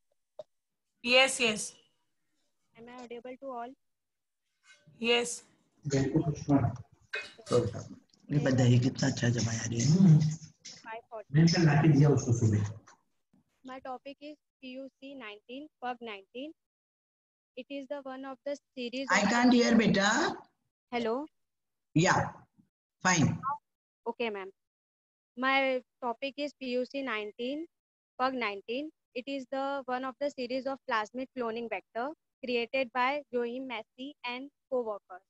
Speaker 3: Yes, yes,
Speaker 12: Am I audible to all?
Speaker 3: yes.
Speaker 2: ये बधाई कितना अच्छा जमाया रही है।
Speaker 12: 540. My topic is PUC 19, PUG 19. It is the one of the series.
Speaker 2: I can't hear, beta.
Speaker 12: Hello.
Speaker 2: Yeah, fine.
Speaker 12: Okay, ma'am. My topic is PUC 19, PUG 19. It is the one of the series of plasmid cloning vector created by Joachim Massey and co-workers.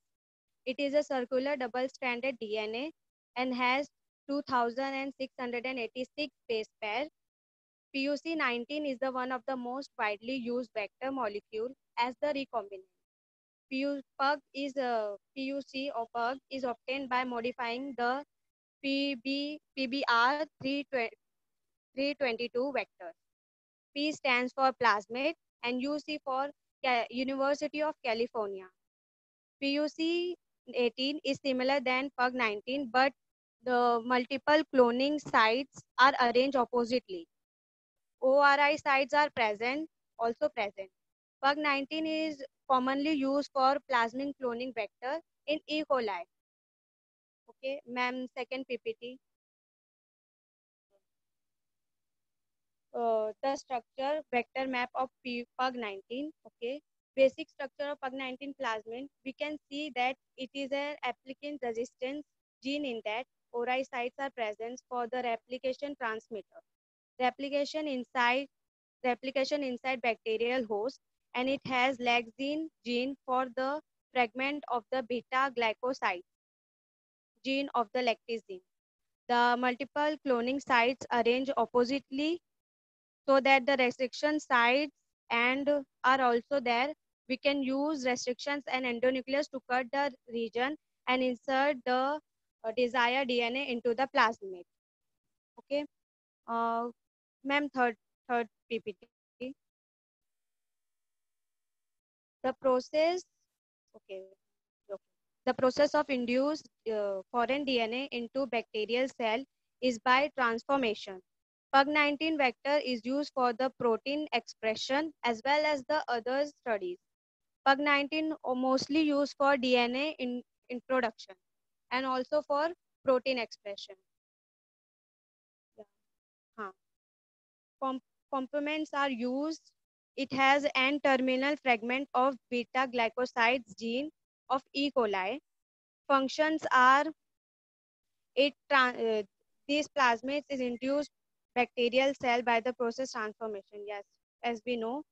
Speaker 12: It is a circular double-stranded DNA and has 2,686 base pairs. PUC 19 is the one of the most widely used vector molecule as the recombinant. PUC is obtained by modifying the PBR 322 vector. P stands for plasmid and UC for University of California. PUC 18 is similar than PUG 19, but the multiple cloning sites are arranged oppositely. ORI sites are also present. PUG 19 is commonly used for plasmid cloning vector in E. coli. Okay, ma'am, second PPT. The structure vector map of PUG 19. Okay, basic structure of PUG 19 plasmid. We can see that it is an applicant resistance gene in that ORI sites are present for the replication transmitter. Replication inside bacterial host, and it has lexin gene for the fragment of the beta glycoside gene of the lactazine. The multiple cloning sites arrange oppositely so that the restriction sites and are also there. We can use restrictions and endonuclease to cut the region and insert the desired DNA into the plasmid. Okay, ma'am, third PPT. The process, okay. The process of induced foreign DNA into bacterial cell is by transformation. PUG 19 vector is used for the protein expression as well as the other studies. PUG 19 are mostly used for DNA in production and also for protein expression. Complements are used. It has an terminal fragment of beta glycosides gene of E. coli. Functions are these plasmids is induced bacterial cell by the process transformation. Yes, as we know,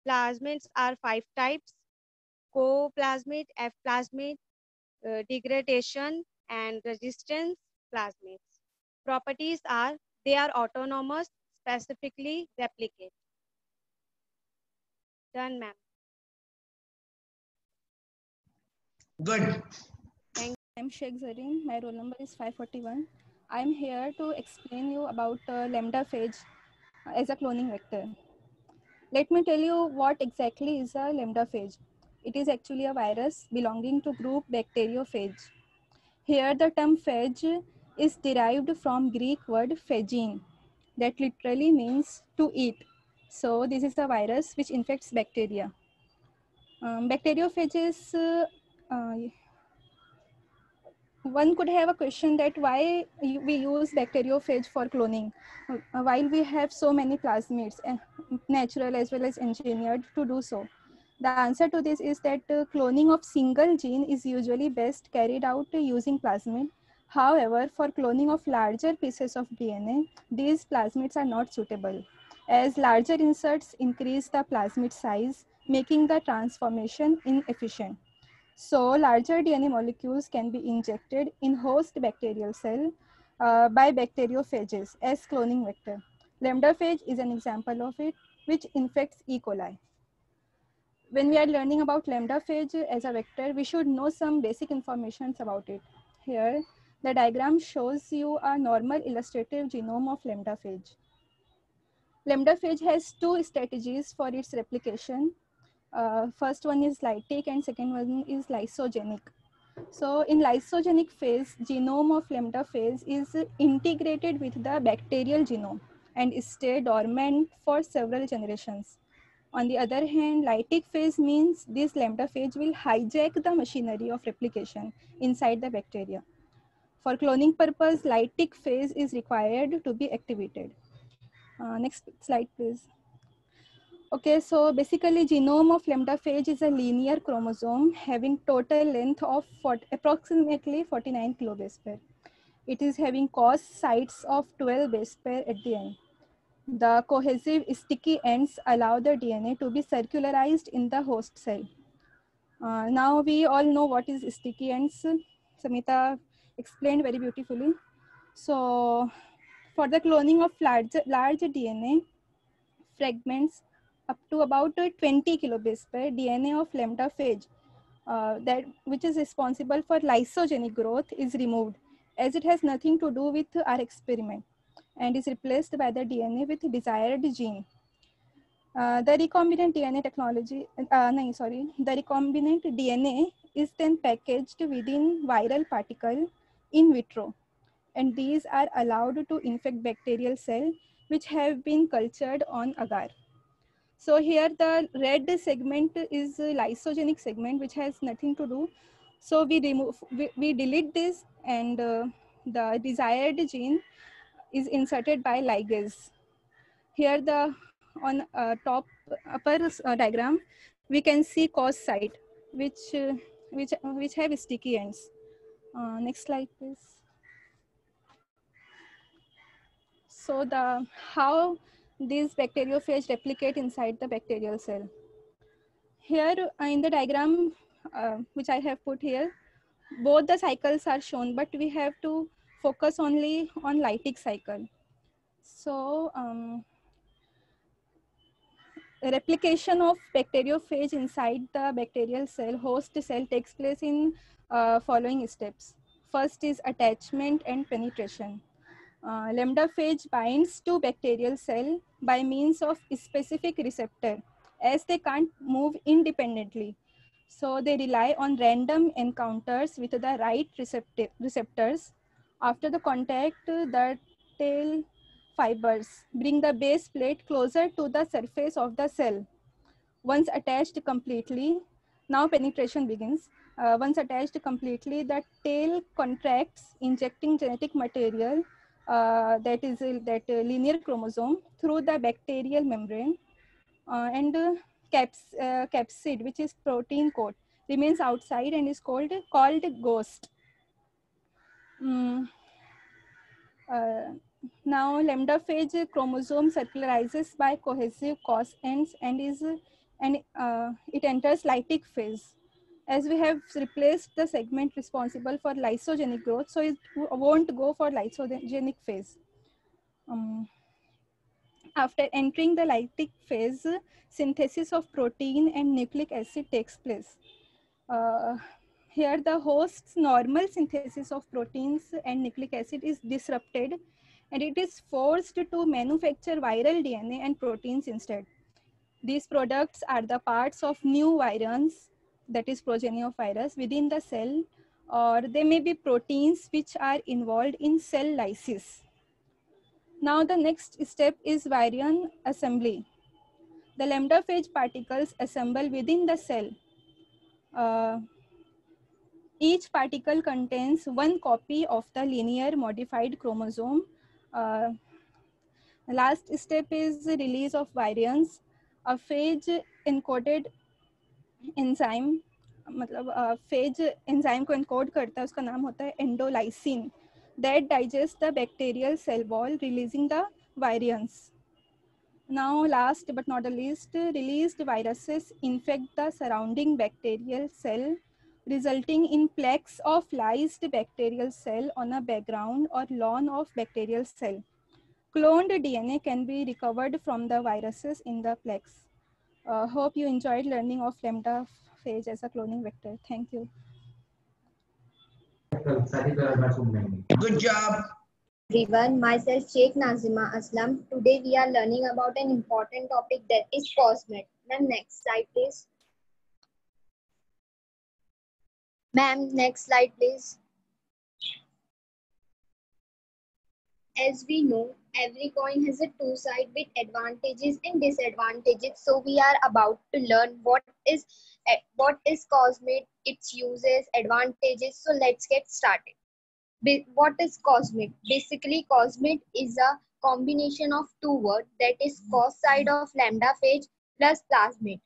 Speaker 12: plasmids are 5 types: coplasmid, F plasmid, degradation, and resistance plasmids. Properties are they are autonomous, specifically replicate. Done, ma'am.
Speaker 2: Good.
Speaker 13: I'm Sheikh Zareen. My roll number is 541. I'm here to explain you about lambda phage as a cloning vector. Let me tell you what exactly is a lambda phage. It is actually a virus belonging to group bacteriophage. Here the term phage is derived from Greek word phagein that literally means to eat. So this is a virus which infects bacteria. Bacteriophages one could have a question that why we use bacteriophage for cloning while we have so many plasmids, natural as well as engineered to do so. The answer to this is that cloning of single gene is usually best carried out using plasmid. However, for cloning of larger pieces of DNA, these plasmids are not suitable, as larger inserts increase the plasmid size, making the transformation inefficient. So larger DNA molecules can be injected in host bacterial cell by bacteriophages as cloning vector. Lambda phage is an example of it. which infects E. coli. When we are learning about lambda phage as a vector, we should know some basic information about it. Here, the diagram shows you a normal illustrative genome of lambda phage. Lambda phage has two strategies for its replication. First one is lytic and second one is lysogenic. So in lysogenic phase, genome of lambda phage is integrated with the bacterial genome and stay dormant for several generations. On the other hand, lytic phase means this lambda phage will hijack the machinery of replication inside the bacteria. For cloning purpose, lytic phase is required to be activated. Next slide, please. Okay, so basically genome of lambda phage is a linear chromosome having total length of approximately 49 kilobase pair. It is having cos sites of 12 base pair at the end. The cohesive sticky ends allow the DNA to be circularized in the host cell. Now we all know what is sticky ends. Samita explained very beautifully. So for the cloning of large DNA fragments up to about 20 kilobase per DNA of lambda phage, which is responsible for lysogenic growth, is removed, as it has nothing to do with our experiment and is replaced by the DNA with desired gene. The recombinant DNA technology, the recombinant DNA is then packaged within viral particle in vitro, and these are allowed to infect bacterial cells which have been cultured on agar. So here the red segment is a lysogenic segment which has nothing to do. So we delete this, and the desired gene is inserted by ligase. Here on top upper diagram, we can see cos site which have sticky ends. Next slide, please. So how these bacteriophage replicate inside the bacterial cell. Here in the diagram which I have put here, both the cycles are shown, but we have to focus only on lytic cycle. So replication of bacteriophage inside the bacterial cell, host cell, takes place in following steps. First is attachment and penetration. Lambda phage binds to bacterial cell by means of specific receptor, as they can't move independently. So they rely on random encounters with the right receptors. After the contact, the tail fibers bring the base plate closer to the surface of the cell. Once attached completely, now penetration begins. Once attached completely, the tail contracts, injecting genetic material, that linear chromosome, through the bacterial membrane, and capsid, which is protein coat, remains outside and is called ghost. Now lambda phage chromosome circularizes by cohesive cos ends and it enters lytic phase. As we have replaced the segment responsible for lysogenic growth, so it won't go for lysogenic phase. After entering the lytic phase, synthesis of protein and nucleic acid takes place. Here the host's normal synthesis of proteins and nucleic acid is disrupted, and it is forced to manufacture viral DNA and proteins instead. These products are the parts of new virions, that is progeny of virus, within the cell, or they may be proteins which are involved in cell lysis. Now the next step is virion assembly. The lambda phage particles assemble within the cell. Each particle contains one copy of the linear modified chromosome. The last step is the release of virions. A phage encoded enzyme, मतलब phage enzyme को encode करता है, उसका नाम होता है endolysin, that digests the bacterial cell wall, releasing the virions. Now, last but not the least, released viruses infect the surrounding bacterial cell, resulting in plaques of lysed bacterial cell on a background or lawn of bacterial cell. Cloned DNA can be recovered from the viruses in the plex. Hope you enjoyed learning of lambda phage as a cloning vector. Thank you.
Speaker 2: Good job.
Speaker 14: Everyone, myself Sheikh Nazima Aslam. Today we are learning about an important topic, that is cosmet. Ma'am, next slide please. Ma'am, next slide please. As we know, every coin has a two sides with advantages and disadvantages. So we are about to learn what is cosmet, its uses, advantages. So let's get started. What is cosmet? Basically, cosmet is a combination of two words, that is cos side of lambda phage plus plasmid.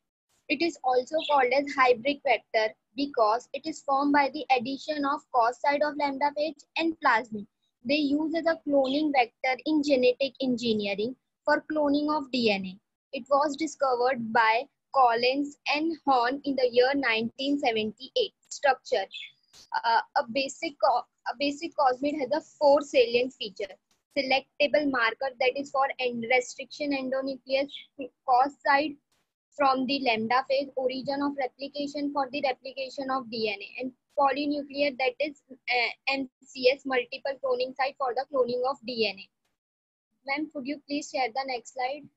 Speaker 14: It is also called as hybrid vector because it is formed by the addition of cos side of lambda phage and plasmid. They use as a cloning vector in genetic engineering for cloning of DNA. It was discovered by Collins and Horn in the year 1978. Structure. A basic cosmet has a 4 salient features. Selectable marker, that is for restriction endonuclease, cos side from the lambda phase, origin of replication for the replication of DNA, and polynuclear, that is MCS, multiple cloning site for the cloning of DNA. Ma'am, could you please share the next slide?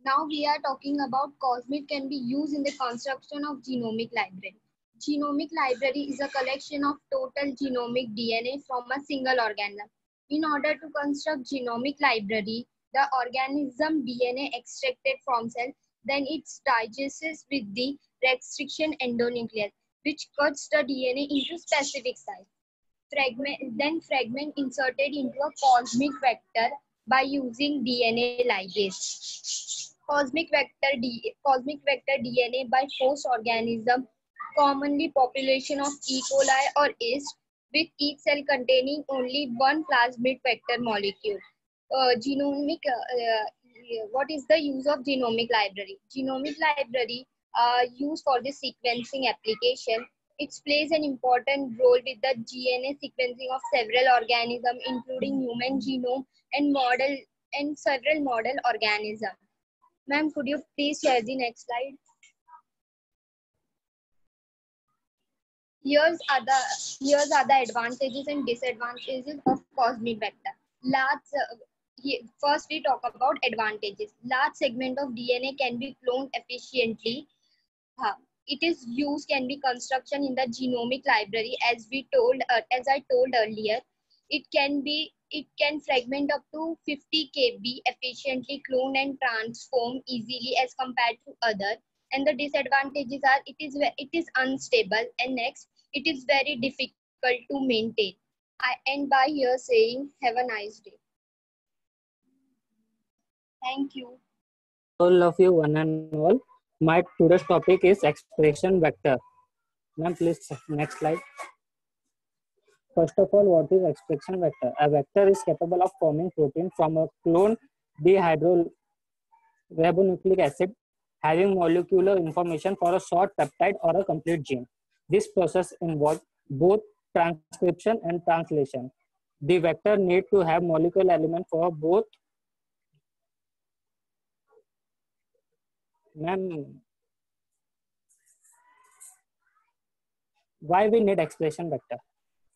Speaker 14: Now we are talking about cosmet can be used in the construction of genomic library. Genomic library is a collection of total genomic DNA from a single organism. In order to construct genomic library, the organism DNA extracted from cell, then it's digested with the restriction endonuclease, which cuts the DNA into specific size. Fragment inserted into a cosmic vector by using DNA ligase. Cosmic vector DNA by host organism, commonly population of E. coli or yeast, with each cell containing only one plasmid vector molecule. What is the use of genomic library? Genomic library used for the sequencing application. It plays an important role with the DNA sequencing of several organisms, including human genome and several model organisms. Ma'am, could you please share the next slide? Here's are the advantages and disadvantages of cosmic vector. First we talk about advantages. Large segment of DNA can be cloned efficiently. Its use can be construction in the genomic library, as I told earlier. It can fragment up to 50 kb efficiently, clone and transform easily as compared to other. And the disadvantages are it is unstable, and next, it is very difficult to maintain. I end by here saying have a nice day. Thank you.
Speaker 15: All of you, one and all. My today's topic is expression vector. Ma'am, please next slide. First of all, what is expression vector? A vector is capable of forming protein from a clone dehydroribonucleic acid having molecular information for a short peptide or a complete gene. This process involves both transcription and translation. The vector need to have molecular element for both. Ma'am, why we need expression vector?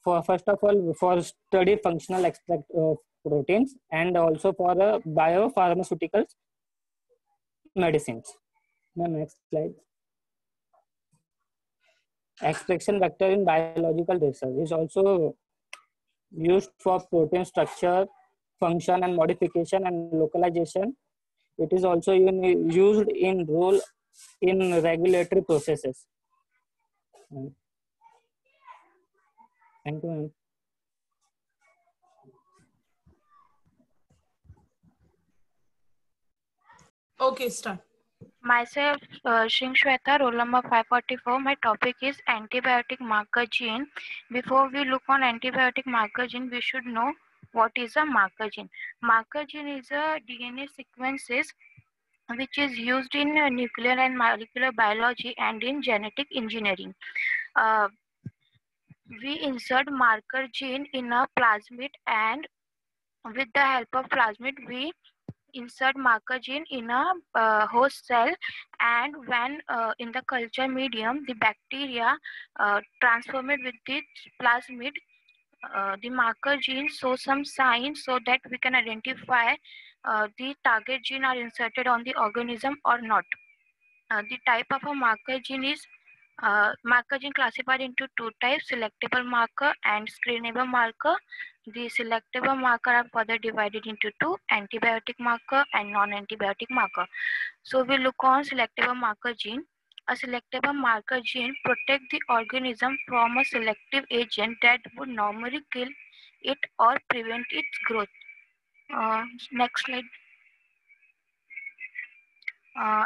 Speaker 15: First of all, for study functional extract proteins, and also for biopharmaceuticals medicines. Next slide. Expression vector in biological research is also used for protein structure, function and modification and localization. It is also used in role in regulatory processes. Thank you.
Speaker 3: Okay, start.
Speaker 16: Myself, Shing Shweta, roll number 544. My topic is antibiotic marker gene. Before we look on antibiotic marker gene, we should know what is a marker gene. Marker gene is a DNA sequences which is used in nuclear and molecular biology and in genetic engineering. we insert marker gene in a plasmid, and with the help of plasmid, we insert marker gene in a host cell, and when in the culture medium, the bacteria transformed with this plasmid, the marker gene shows some signs so that we can identify the target gene are inserted on the organism or not. The type of a marker gene is marker gene classified into two types, selectable marker and screenable marker. The selectable marker are further divided into two, antibiotic marker and non-antibiotic marker. So we look on selectable marker gene. A selectable marker gene protects the organism from a selective agent that would normally kill it or prevent its growth. Next slide.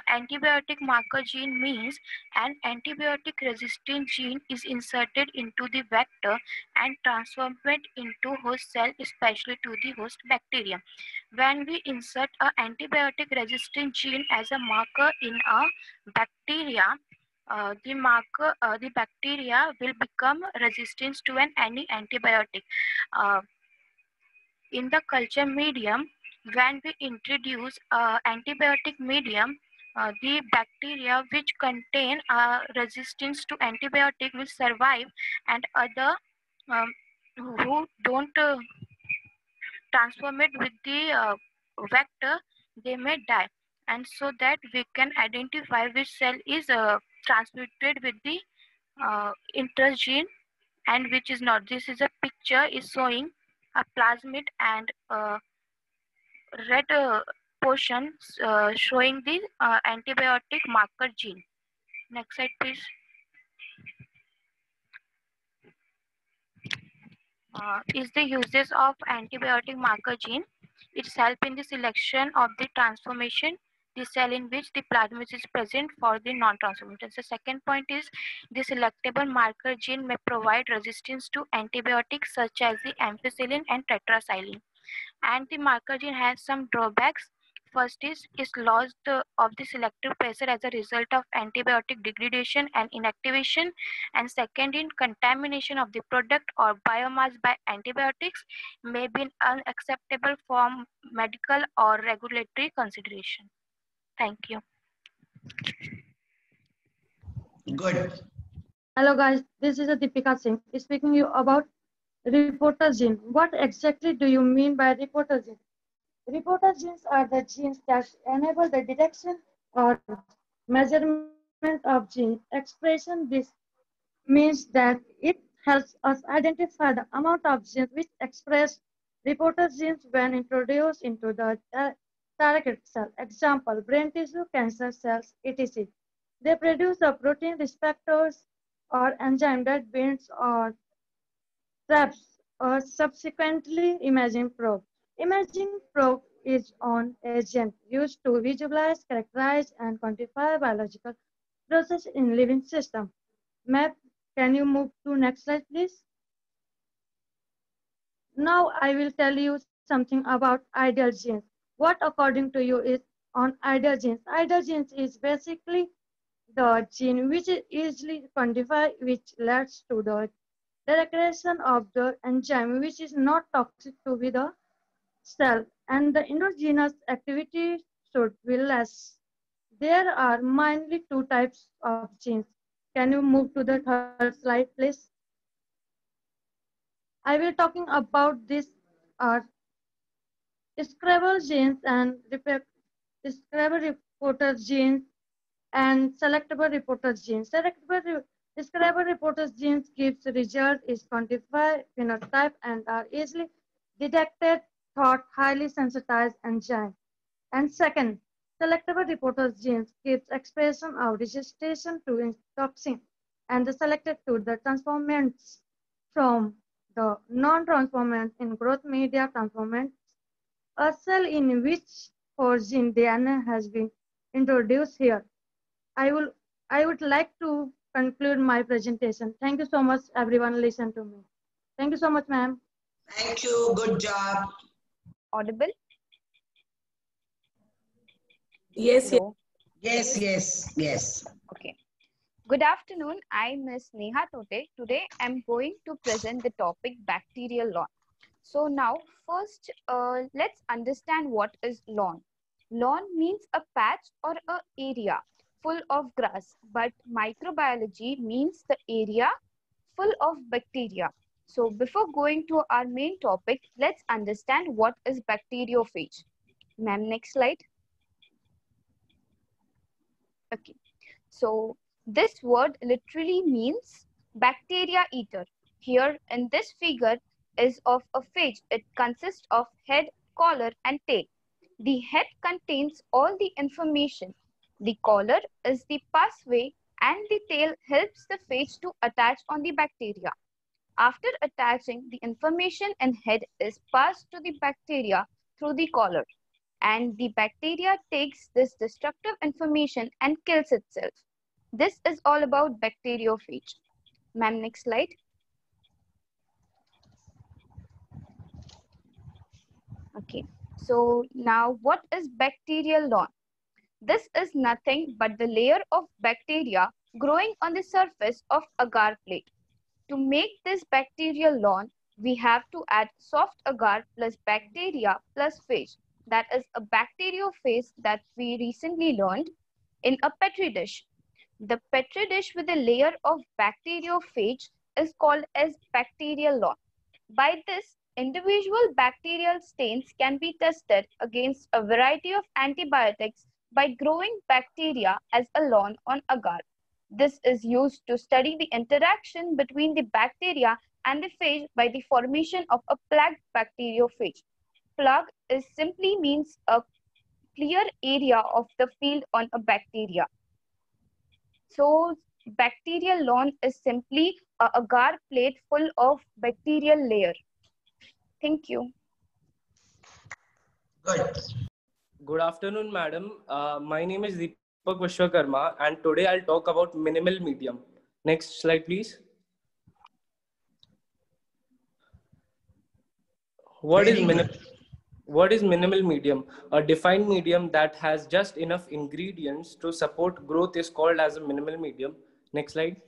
Speaker 16: Antibiotic marker gene means an antibiotic resistant gene is inserted into the vector and transformed into host cell, especially to the host bacteria. When we insert an antibiotic resistant gene as a marker in a bacteria, the bacteria will become resistant to any antibiotic. In the culture medium, when we introduce antibiotic medium, the bacteria which contain resistance to antibiotic will survive, and other who don't transform it with the vector, they may die. And so that we can identify which cell is transmitted with the interest gene and which is not. This is a picture is showing a plasmid and red portion showing the antibiotic marker gene. Next slide, please. Is the uses of antibiotic marker gene. It's help in the selection of the transformation, the cell in which the plasmid is present for the non-transformation. The second point is the selectable marker gene may provide resistance to antibiotics such as the ampicillin and tetracycline. And the marker gene has some drawbacks. First is loss of the selective pressure as a result of antibiotic degradation and inactivation. And second, in contamination of the product or biomass by antibiotics may be unacceptable from medical or regulatory consideration. Thank you.
Speaker 2: Good.
Speaker 17: Hello guys, this is Deepika Singh speaking you about reporter gene. What exactly do you mean by reporter gene? Reporter genes are the genes that enable the detection or measurement of gene expression. This means that it helps us identify the amount of genes which express reporter genes when introduced into the target cell. Example, brain tissue, cancer cells, etc. They produce the protein receptors or enzyme that binds or traps or subsequently imaging probe. Imaging probe is an agent used to visualize, characterize, and quantify biological process in living system. Map, can you move to next slide, please? Now I will tell you something about ideal genes. What according to you is on ideal genes? Ideal genes is basically the gene which is easily quantified, which leads to the degradation of the enzyme, which is not toxic to the cell, and the endogenous activity should be less. There are mainly two types of genes. Can you move to the third slide, please? I will talking about this are describable genes and describable reporter genes and selectable reporter genes. Describable reporter genes gives result is quantified phenotype and are easily detected thought highly sensitized enzyme. And second, selectable reporter genes gives expression of registration to toxin and the selected to the transformants from the non-transformant in growth media transformants, a cell in which for gene DNA has been introduced here. I would like to conclude my presentation. Thank you so much, everyone. Listen to me. Thank you so much, ma'am.
Speaker 2: Thank you. Good job.
Speaker 18: Audible?
Speaker 3: Yes,
Speaker 18: Hello?
Speaker 2: Yes.
Speaker 18: Okay.
Speaker 4: Good afternoon. I'm Ms. Neha Tote. Today I'm going to present the topic bacterial lawn. So now first let's understand what is lawn. Lawn means a patch or a area full of grass, but microbiology means the area full of bacteria. So before going to our main topic, let's understand what is bacteriophage. Ma'am, next slide. Okay. So this word literally means bacteria eater. Here in this figure is of a phage. It consists of head, collar and tail. The head contains all the information. The collar is the pathway and the tail helps the phage to attach on the bacteria. After attaching, the information in head is passed to the bacteria through the collar, and the bacteria takes this destructive information and kills itself. This is all about bacteriophage. Ma'am, next slide. Okay, so now what is bacterial lawn? This is nothing but the layer of bacteria growing on the surface of agar plate. To make this bacterial lawn, we have to add soft agar plus bacteria plus phage. That is a bacteriophage that we recently learned in a petri dish. The petri dish with a layer of bacteriophage is called as bacterial lawn. By this, individual bacterial stains can be tested against a variety of antibiotics by growing bacteria as a lawn on agar. This is used to study the interaction between the bacteria and the phage by the formation of a plaque bacteriophage. Plaque is simply means a clear area of the field on a bacteria. So bacterial lawn is simply a agar plate full of bacterial layer. Thank you.
Speaker 18: Good afternoon, madam. My name is Deepak Vishwakarma, and today I'll talk about minimal medium. Next slide, please. What is minimal medium? A defined medium that has just enough ingredients to support growth is called as a minimal medium. Next slide.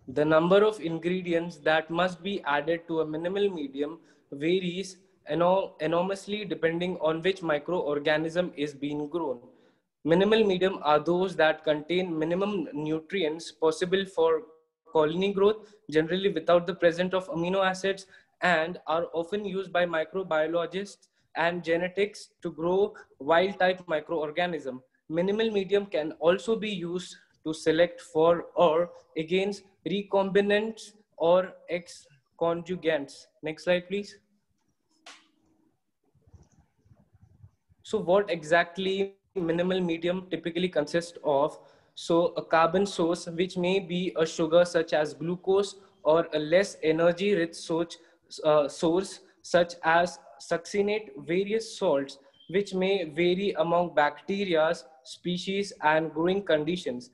Speaker 18: The number of ingredients that must be added to a minimal medium varies enormously depending on which microorganism is being grown. Minimal medium are those that contain minimum nutrients possible for colony growth, generally without the presence of amino acids, and are often used by microbiologists and genetics to grow wild-type microorganism. Minimal medium can also be used to select for or against recombinants or X-conjugates. Next slide, please. So what exactly minimal medium typically consists of? So a carbon source, which may be a sugar such as glucose, or a less energy rich source such as succinate, various salts, which may vary among bacteria, species, and growing conditions.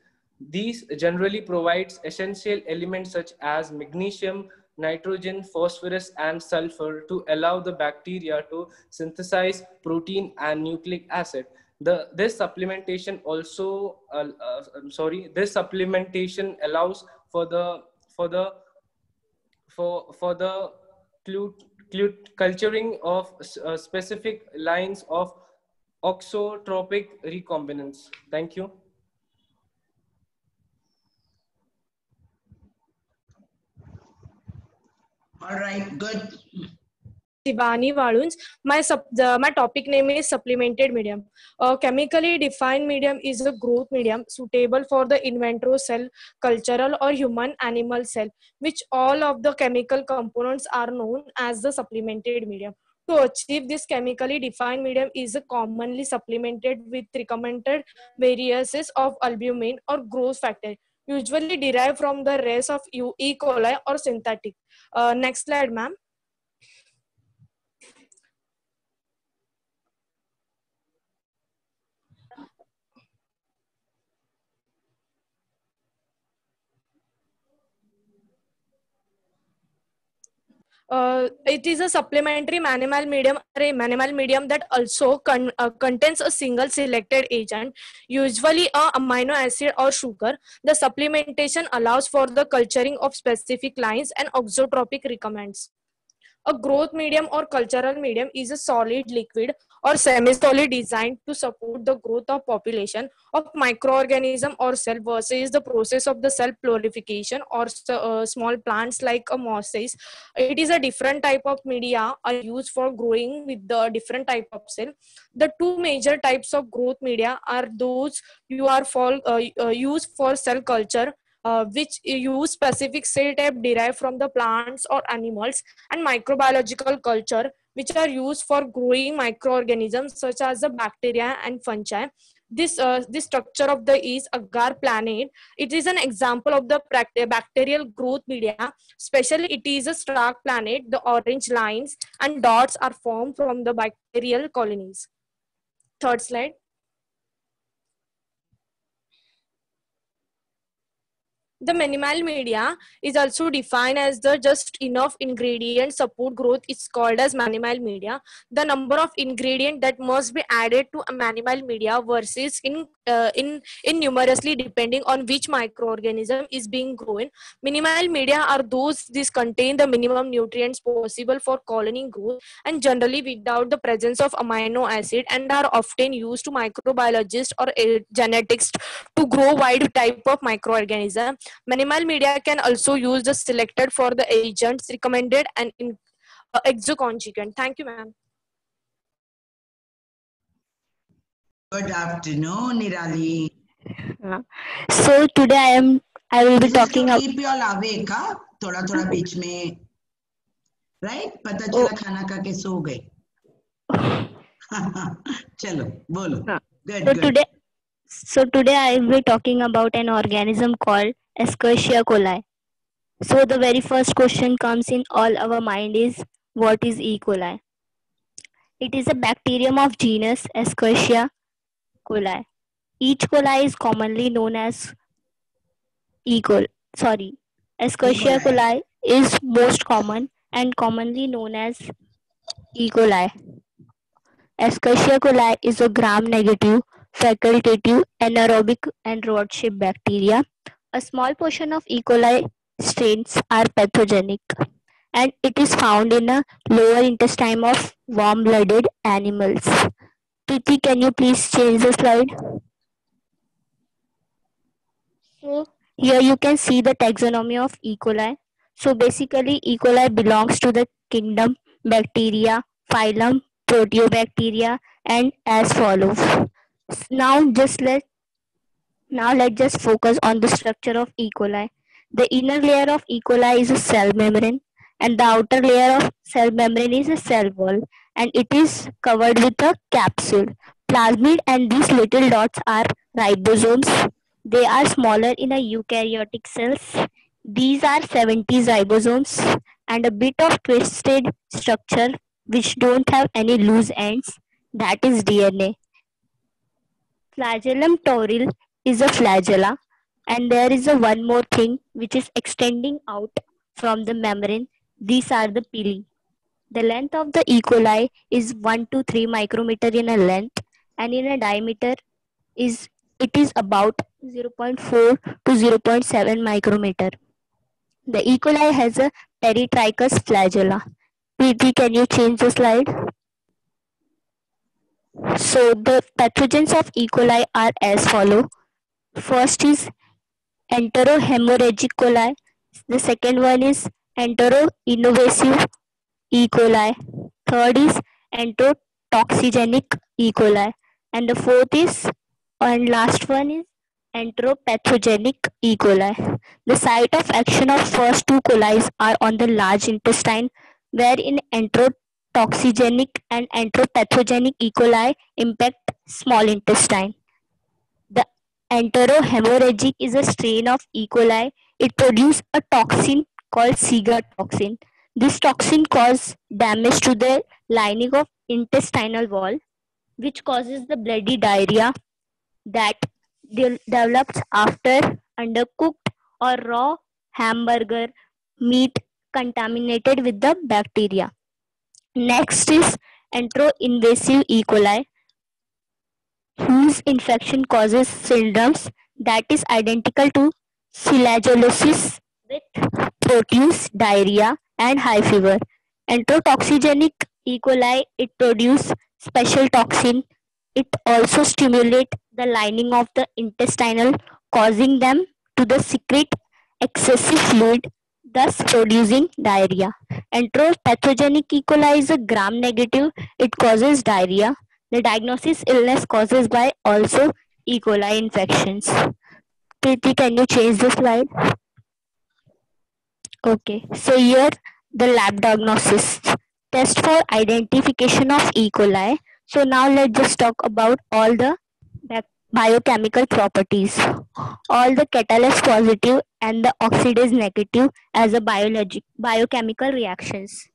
Speaker 18: These generally provides essential elements such as magnesium, nitrogen, phosphorus, and sulfur to allow the bacteria to synthesize protein and nucleic acid. This supplementation also, this supplementation allows for the culturing of specific lines of auxotropic recombinants. Thank you.
Speaker 2: All right, good.
Speaker 19: Shivani Valuns. My topic name is supplemented medium. A chemically defined medium is a growth medium suitable for the in vitro cell, cultural or human animal cell, which all of the chemical components are known as the supplemented medium. To achieve this chemically defined medium is commonly supplemented with recommended variances of albumin or growth factor, usually derived from the race of E. coli or synthetic. Next slide, ma'am. It is a supplementary minimal medium or a minimal medium that also contains a single selected agent, usually a amino acid or sugar. The supplementation allows for the culturing of specific lines and auxotropic recommends. A growth medium or cultural medium is a solid, liquid, or semi-solid designed to support the growth of population of microorganism or cell versus the process of the cell proliferation or small plants like a mosses. It is a different type of media are used for growing with the different type of cell. The two major types of growth media are those you are for used for cell culture, which use specific cell type derived from the plants or animals, and microbiological culture, which are used for growing microorganisms such as the bacteria and fungi. This structure of the is agar planet. It is an example of the bacterial growth media. Especially, it is a stark planet. The orange lines and dots are formed from the bacterial colonies. Third slide. The minimal media is also defined as the just enough ingredients support growth. It's called as minimal media. The number of ingredients that must be added to a minimal media versus in numerously depending on which microorganism is being grown. Minimal media are those these contain the minimum nutrients possible for colony growth and generally without the presence of amino acid and are often used to microbiologists or genetics to grow wide type of microorganism. Minimal media can also use the selected for the agents recommended and in exoconjugant. Thank you, ma'am.
Speaker 2: Good afternoon, Nirali.
Speaker 6: So today I will be
Speaker 2: This is
Speaker 6: talking
Speaker 2: to
Speaker 6: about.
Speaker 2: keep you all awake, हाँ? थोड़ा बीच में, right? पता चला खाना खा के सो गए. चलो बोलो. Good.
Speaker 6: So today I will be talking about an organism called Escherichia coli. So the very first question comes in all our mind is, what is E. coli? It is a bacterium of genus Escherichia coli. Each coli is commonly known as Escherichia coli is most common and commonly known as E. coli. Escherichia coli is a gram-negative, facultative, anaerobic and rod-shaped bacteria. A small portion of E. coli strains are pathogenic, and it is found in the lower intestine of warm-blooded animals. Preeti, can you please change the slide? So here you can see the taxonomy of E. coli. So basically, E. coli belongs to the kingdom Bacteria, phylum Proteobacteria, and as follows. Now let's just focus on the structure of E. coli. The inner layer of E. coli is a cell membrane, and the outer layer of cell membrane is a cell wall, and it is covered with a capsule. Plasmid and these little dots are ribosomes. They are smaller in a eukaryotic cells. These are 70 ribosomes and a bit of twisted structure which don't have any loose ends. That is DNA. Flagellum toril is a flagella, and there is a one more thing which is extending out from the membrane. These are the pili. The length of the E. coli is 1 to 3 micrometer in a length, and in a diameter it is about 0.4 to 0.7 micrometer. The E. coli has a peritrichous flagella. Preeti, can you change the slide? So the pathogens of E. coli are as follow. First is enterohemorrhagic coli. The second one is enteroinvasive E. coli. Third is enterotoxigenic E. coli. And the fourth is, and last one is enteropathogenic E. coli. The site of action of first two coli are on the large intestine, where in enterotoxigenic and enteropathogenic E. coli impact small intestine. The enterohemorrhagic is a strain of E. coli. It produces a toxin called Sega toxin. This toxin causes damage to the lining of intestinal wall, which causes the bloody diarrhea that develops after undercooked or raw hamburger meat contaminated with the bacteria. Next is enteroinvasive E. coli, whose infection causes syndromes that is identical to Silagilosis with produce diarrhea and high fever. Enterotoxigenic E. coli, it produces special toxin. It also stimulates the lining of the intestinal, causing them to the secrete excessive fluid, thus producing diarrhea. Enteropathogenic E. coli is a gram negative. It causes diarrhea. The diagnosis illness causes by also E. coli infections. Preeti, can you change the slide? Okay, so here the lab diagnosis test for identification of E. coli. So now let's just talk about all the biochemical properties. All the catalase positive and the oxidase negative as a biochemical reactions.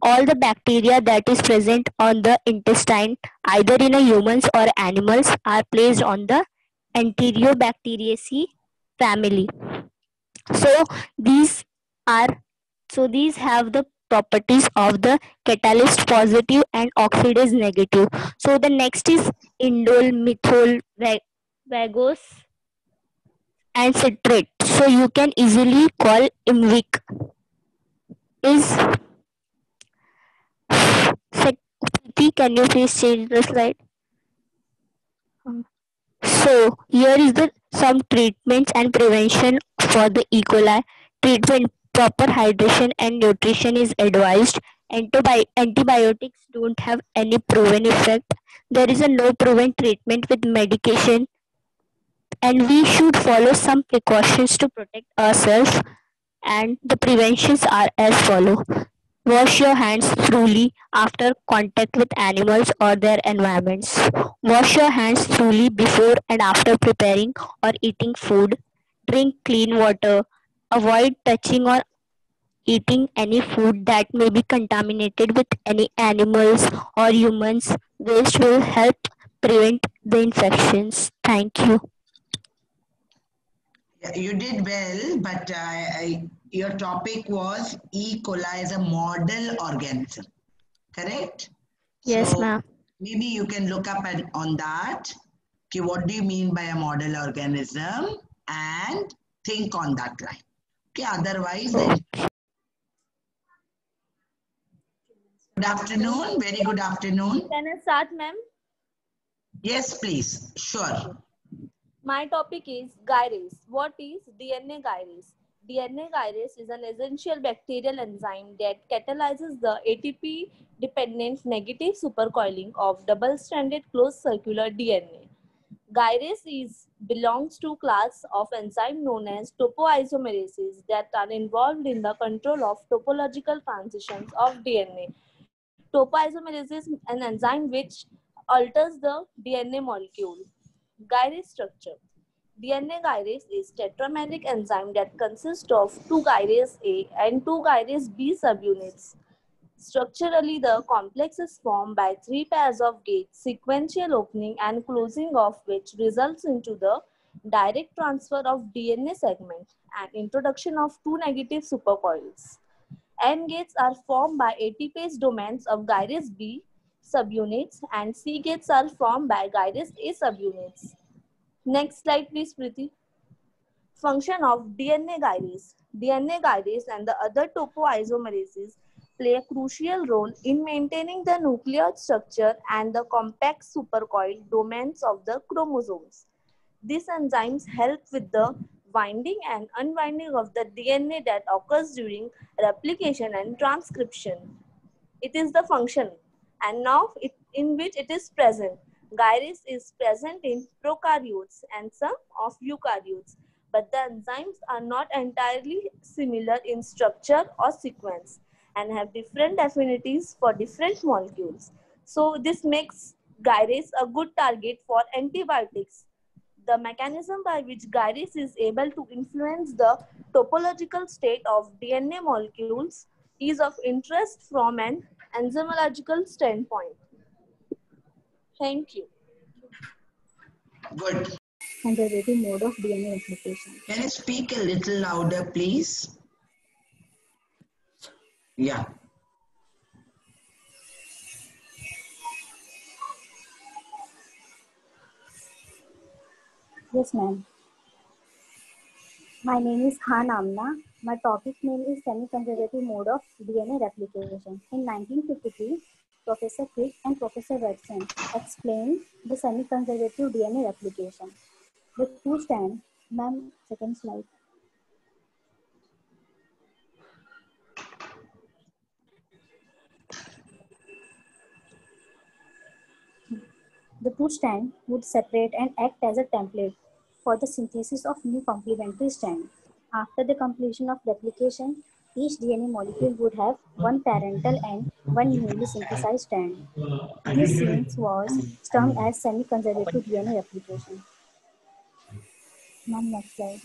Speaker 6: All the bacteria that is present on the intestine, either in a humans or animals, are placed on the Enterobacteriaceae family. So these have the properties of the catalyst positive and oxidase negative. So the next is indole, methol, vagose, and citrate. So you can easily call IMVIC is. Can you please change the slide? So here is the some treatments and prevention for the E. coli. Treatment: proper hydration and nutrition is advised. Antibiotics don't have any proven effect. There is a no proven treatment with medication, and we should follow some precautions to protect ourselves. And the preventions are as follow: wash your hands thoroughly after contact with animals or their environments. Wash your hands thoroughly before and after preparing or eating food. Drink clean water. Avoid touching or eating any food that may be contaminated with any animals or humans. Waste will help prevent the infections. Thank you.
Speaker 2: You did well, but your topic was E. coli as a model organism, correct?
Speaker 6: Yes,
Speaker 2: so
Speaker 6: ma'am.
Speaker 2: Maybe you can look up on that. Okay, what do you mean by a model organism? And think on that line. Okay, otherwise, good afternoon. Very good afternoon.
Speaker 20: Can I start, ma'am?
Speaker 2: Yes, please. Sure.
Speaker 20: My topic is gyrase. What is DNA gyrase? DNA gyrase is an essential bacterial enzyme that catalyzes the ATP-dependent negative supercoiling of double-stranded closed circular DNA. Gyrase belongs to class of enzyme known as topoisomerases that are involved in the control of topological transitions of DNA. Topoisomerase is an enzyme which alters the DNA molecule. Gyrase structure. DNA gyrase is tetrameric enzyme that consists of 2 gyrase A and 2 gyrase B subunits. Structurally, the complex is formed by 3 pairs of gates, sequential opening and closing of which results into the direct transfer of DNA segment and introduction of 2 negative supercoils. N gates are formed by ATPase domains of gyrase B subunits and C gates are formed by gyrase A subunits. Next slide, please, Preeti. Function of DNA gyrase. DNA gyrase and the other topoisomerases play a crucial role in maintaining the nuclear structure and the compact supercoiled domains of the chromosomes. These enzymes help with the winding and unwinding of the DNA that occurs during replication and transcription. It is the function, and now in which it is present. Gyrase is present in prokaryotes and some of eukaryotes, but the enzymes are not entirely similar in structure or sequence and have different affinities for different molecules. So this makes gyrase a good target for antibiotics. The mechanism by which gyrase is able to influence the topological state of DNA molecules is of interest from an enzymological standpoint. Thank you.
Speaker 2: Good.
Speaker 21: Conservative mode of DNA replication.
Speaker 2: Can you speak a little louder, please? Yeah.
Speaker 6: Yes, ma'am. My name is Khan Amna. My topic name is semi-conservative mode of DNA replication. In 1953, Professor Crick and Professor Watson explained the semi-conservative DNA replication. The two stand, ma'am, second slide. The two strands would separate and act as a template for the synthesis of new complementary strands. After the completion of replication, each DNA molecule would have one parental and one newly synthesized strand. This sequence was termed as semi-conservative DNA replication. Ma'am, next slide.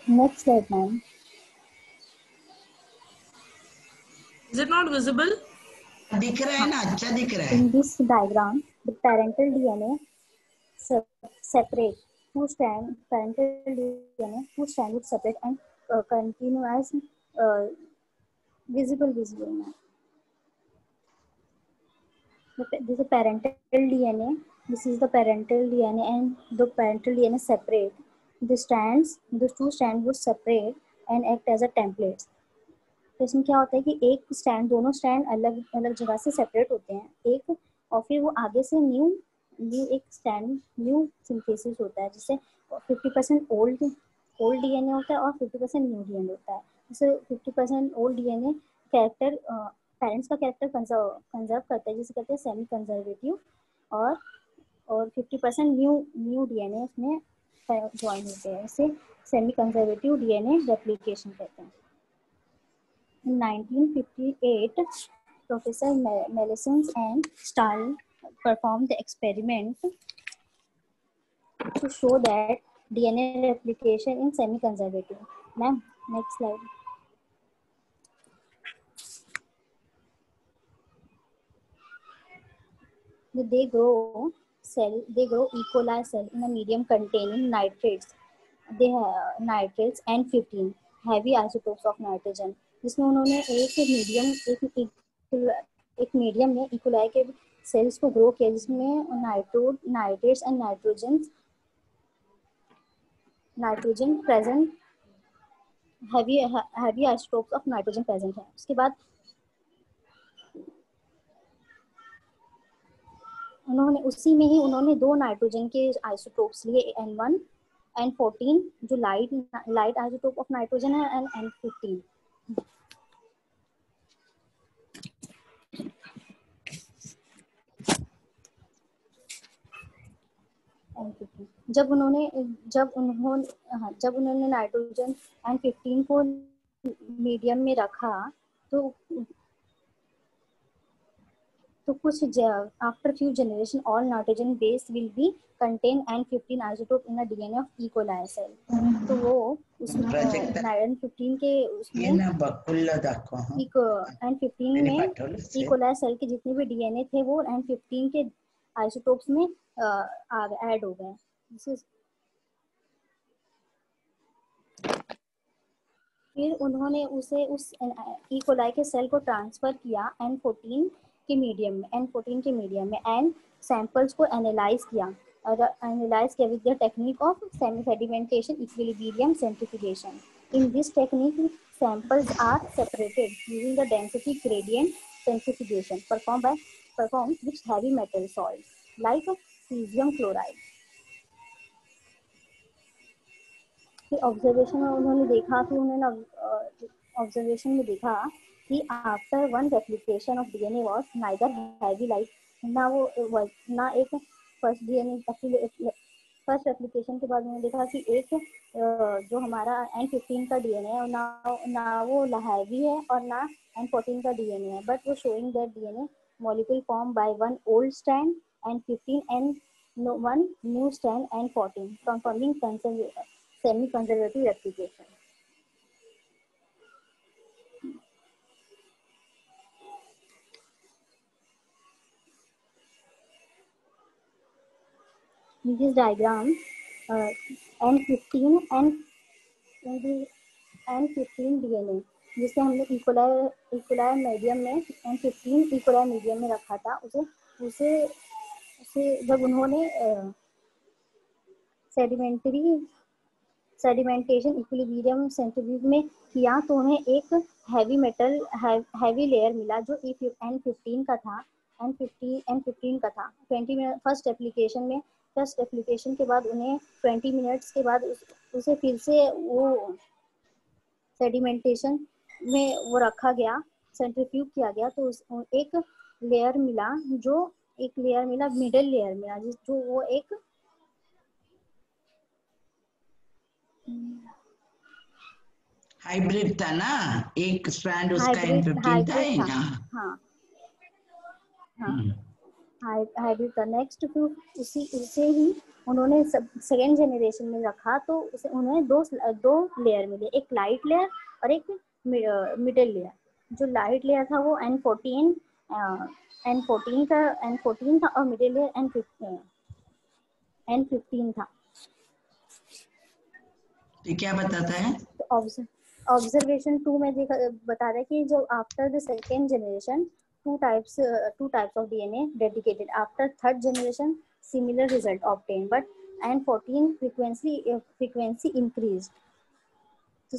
Speaker 6: Next slide, ma'am.
Speaker 3: Is it not visible?
Speaker 2: दिख रहा है ना, अच्छा दिख रहा है.
Speaker 6: In this diagram, the parental DNA separate parental DNA, two strands would separate and continue as visible. Ma'am. This is a parental DNA. This is the parental DNA, and the parental DNA separate. The two strands would separate and act as a template. तो इसमें क्या होता है कि एक stand, दोनों stand अलग अलग जगह से सेपरेट होते हैं एक, और फिर वो आगे से न्यू एक स्टैंड न्यू सिंथेसिस होता है, जिससे 50% ओल्ड डीएनए होता है और 50% न्यू डीएनए होता है. जैसे 50% ओल्ड डीएनए कैरेक्टर पेरेंट्स का कैरेक्टर कंजर्व करता है, जिसे कहते हैं सेमी कंजर्वेटिव, और 50% न्यू डीएनए उसमें ज्वाइन होते हैं, इसे सेमी कंजर्वेटिव डीएनए रेप्लिकेशन कहते हैं. In 1958, Professor Melisson and Stahl performed the experiment to show that DNA replication in semi-conservative. Ma'am, next slide. They grow E. coli cell in a medium containing nitrates. They have nitrates and 15 heavy isotopes of nitrogen. जिसमें उन्होंने एक medium में E coli के sales को grow किया, जिसमें nitrates and nitrogen present, heavy isotopes of nitrogen present है. उसके बाद उसी में ही उन्होंने दो नाइट्रोजन के आइसोटोप्स लिए, N1 N14 जो लाइट आइसोटोप ऑफ नाइट्रोजन है, एंड N15. जब उन्होंने नाइट्रोजन N15 को मीडियम में रखा, तो कुछ after few generation all nitrogen base will be contain N15 isotope in a DNA of E. coli cell. तो वो उसमें N15 के उसमें N15 में E. coli cell के जितने भी DNA थे वो N15 के आइसोटोप्स में ऐड हो गए. फिर उन्होंने उस E. coli के सेल को ट्रांसफर किया N14 के मीडियम में एंड सैंपल्स को एनालाइज किया with the technique of semi sedimentation equilibrium centrifugation. In this technique samples are separated using the density gradient centrifugation performed with heavy metal salts like cesium chloride. फिर observation में उन्होंने देखा कि after one replication of DNA was neither heavy like, ना एक first replication के बाद उन्होंने देखा कि एक जो हमारा N15 का डीएनए है ना वो हैवी है और ना N14 का डीएनए है, बट वो showing that DNA molecule formed by one old strand N15 and one new strand N14, confirming semi-conservative replication. this diagram, N15 N15 DNA, जिसे हमने इक्वलायर मीडियम में N15 इक्वलायर मीडियम में रखा था, उसे जब उन्होंने सेडिमेंटेशन इक्विलिब्रियम सेंट्रीफ्यूज में किया तो उन्हें एक हैवी लेयर मिला जो N15 का था। N15 का था 20 फर्स्ट एप्लीकेशन के बाद उन्हें 20 मिनट्स के बाद उसे फिर से वो सेडिमेंटेशन में वो रखा गया, सेंट्रीफ्यूज किया गया, तो एक लेयर मिला मिडल लेयर मिला, जो वो एक
Speaker 2: हाइब्रिड था ना, एक स्ट्रैंड उसका N15 था ही ना।
Speaker 6: हाइब्रिड था। नेक्स्ट फिर उसे ही उन्होंने सेकेंड जनरेशन में रखा तो उन्हें दो लेयर मिले, एक लाइट लेयर और एक मिडल लेयर। जो लाइट लेयर था वो N14 था और मिडल लेयर N15 था।
Speaker 2: ये क्या बताता है?
Speaker 6: ऑब्जर्वेशन 2 में बता रहा है कि जो after the second generation two types of DNA dedicated. After third generation, similar result obtained, but N14 frequency increased. So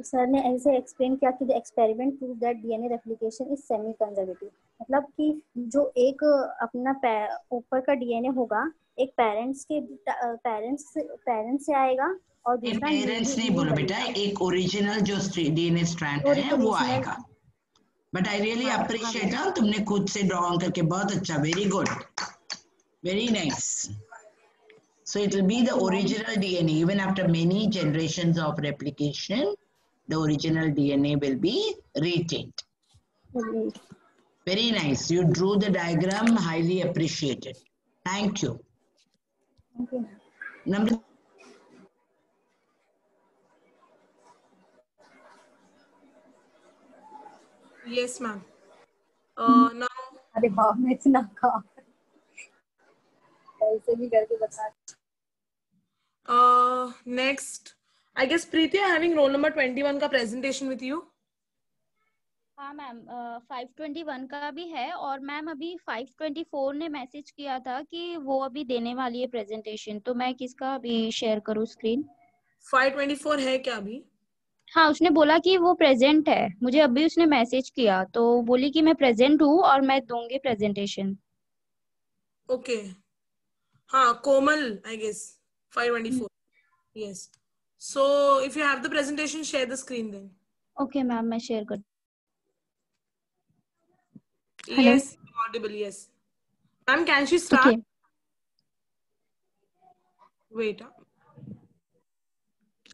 Speaker 6: sir ने ऐसे एक्सप्लेन किया कि the experiment proved that DNA replication is semi conservative. मतलब कि जो एक अपना ऊपर का DNA होगा, एक पेरेंट्स से आएगा और दूसरा
Speaker 2: पेरेंट्स नहीं बोलो बेटा, एक ओरिजिनल जो DNA स्ट्रैंड है वो आएगा। बट आई रियली अप्रिशिएट, तुमने खुद से ड्रॉ करके बहुत अच्छा, very good, very nice. So it will be the original DNA even after many generations of replication. The original DNA will be retained. Very nice. You drew the diagram, highly appreciated. Thank you.
Speaker 6: Okay.
Speaker 2: Number
Speaker 3: Yes, ma'am. Now.
Speaker 6: अरे बाप में इतना काम ऐसे भी करके बता।
Speaker 3: Next, I guess Preeti, having roll number 21 का presentation with you.
Speaker 21: हाँ मैम, 521 का भी है और मैम अभी 524 ने मैसेज किया था कि वो अभी देने वाली है प्रेजेंटेशन, तो मैं किसका अभी शेयर करूँ स्क्रीन?
Speaker 3: 524 है क्या अभी?
Speaker 21: हाँ, उसने बोला कि वो प्रेजेंट है, मुझे अभी उसने मैसेज किया तो बोली कि मैं प्रेजेंट हूँ और मैं दूंगी प्रेजेंटेशन।
Speaker 3: ओके, हाँ कोमल, I guess 524. Yes. So if you have the presentation, share the screen then.
Speaker 21: Okay ma'am, मैं शेयर कर।
Speaker 3: Yes, audible. Yes. Ma'am, can she start?
Speaker 21: Okay.
Speaker 3: Wait.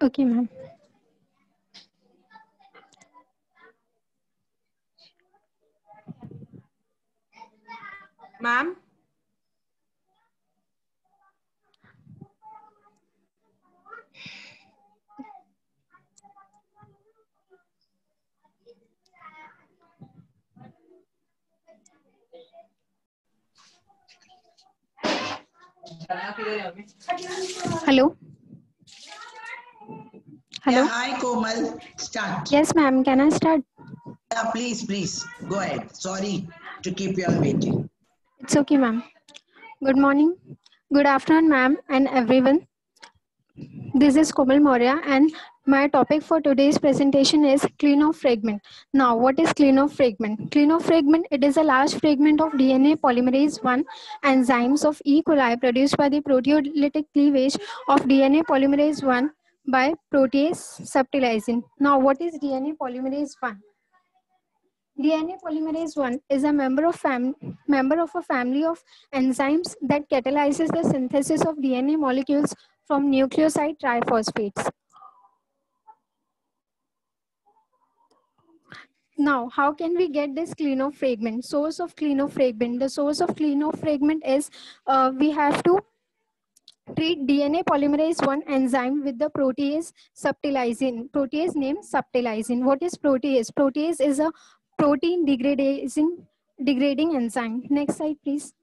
Speaker 21: Okay, ma'am.
Speaker 3: Ma'am?
Speaker 22: Hello. Hello.
Speaker 2: Yeah, hi Komal. Start.
Speaker 22: Yes, ma'am. Can I start?
Speaker 2: Yeah, please. Go ahead. Sorry to keep you all waiting.
Speaker 22: It's okay, ma'am. Good morning. Good afternoon, ma'am, and everyone. This is Komal Maurya, and my topic for today's presentation is clean-off fragment. Now, what is clean-off fragment? Clean-off fragment, it is a large fragment of DNA polymerase 1 enzymes of E. coli produced by the proteolytic cleavage of DNA polymerase 1 by protease subtilizing. Now, what is DNA polymerase 1? DNA polymerase 1 is a member of a family of enzymes that catalyzes the synthesis of DNA molecules from nucleoside triphosphates. Now, how can we get this clean-off fragment? Source of clean-off fragment. The source of clean-off fragment is we have to treat DNA polymerase 1 enzyme with the protease subtilizing. Protease name subtilizing. What is protease? Protease is a protein degrading enzyme. Next slide, please.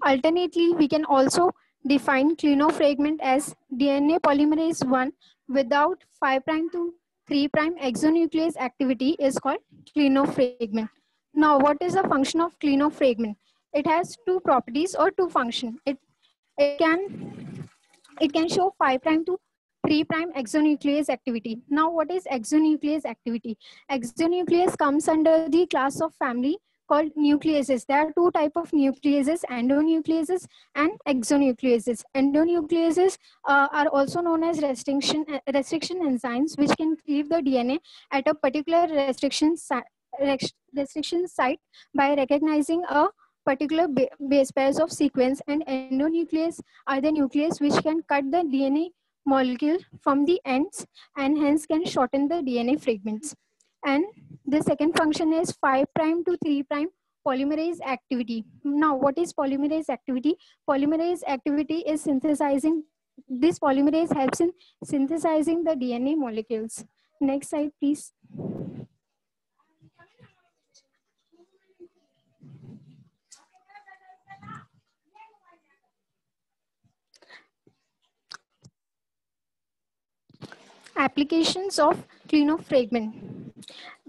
Speaker 22: Alternately, we can also define clinofragment as DNA polymerase 1 without 5' to 3' exonuclease activity is called clinofragment. Now, what is the function of clinofragment? It has two properties or two functions. It can show 5' to 3' exonuclease activity. Now, what is exonuclease activity? Exonuclease comes under the class of family called nucleases. There are two types of nucleases, endonucleases and exonucleases. Endonucleases are also known as restriction enzymes, which can cleave the DNA at a particular restriction site by recognizing a particular base pairs of sequence, and endonuclease are the nucleus which can cut the DNA molecule from the ends and hence can shorten the DNA fragments. And the second function is 5' to 3' polymerase activity. Now, what is polymerase activity? Polymerase activity is synthesizing. This polymerase helps in synthesizing the DNA molecules. Next slide, please. Applications of clinofragment.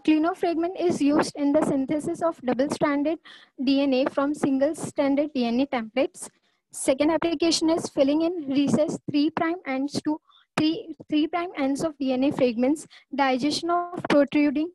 Speaker 22: Clinofragment is used in the synthesis of double-stranded DNA from single-stranded DNA templates. Second application is filling in recessed 3' ends to 3' ends of DNA fragments, digestion of protruding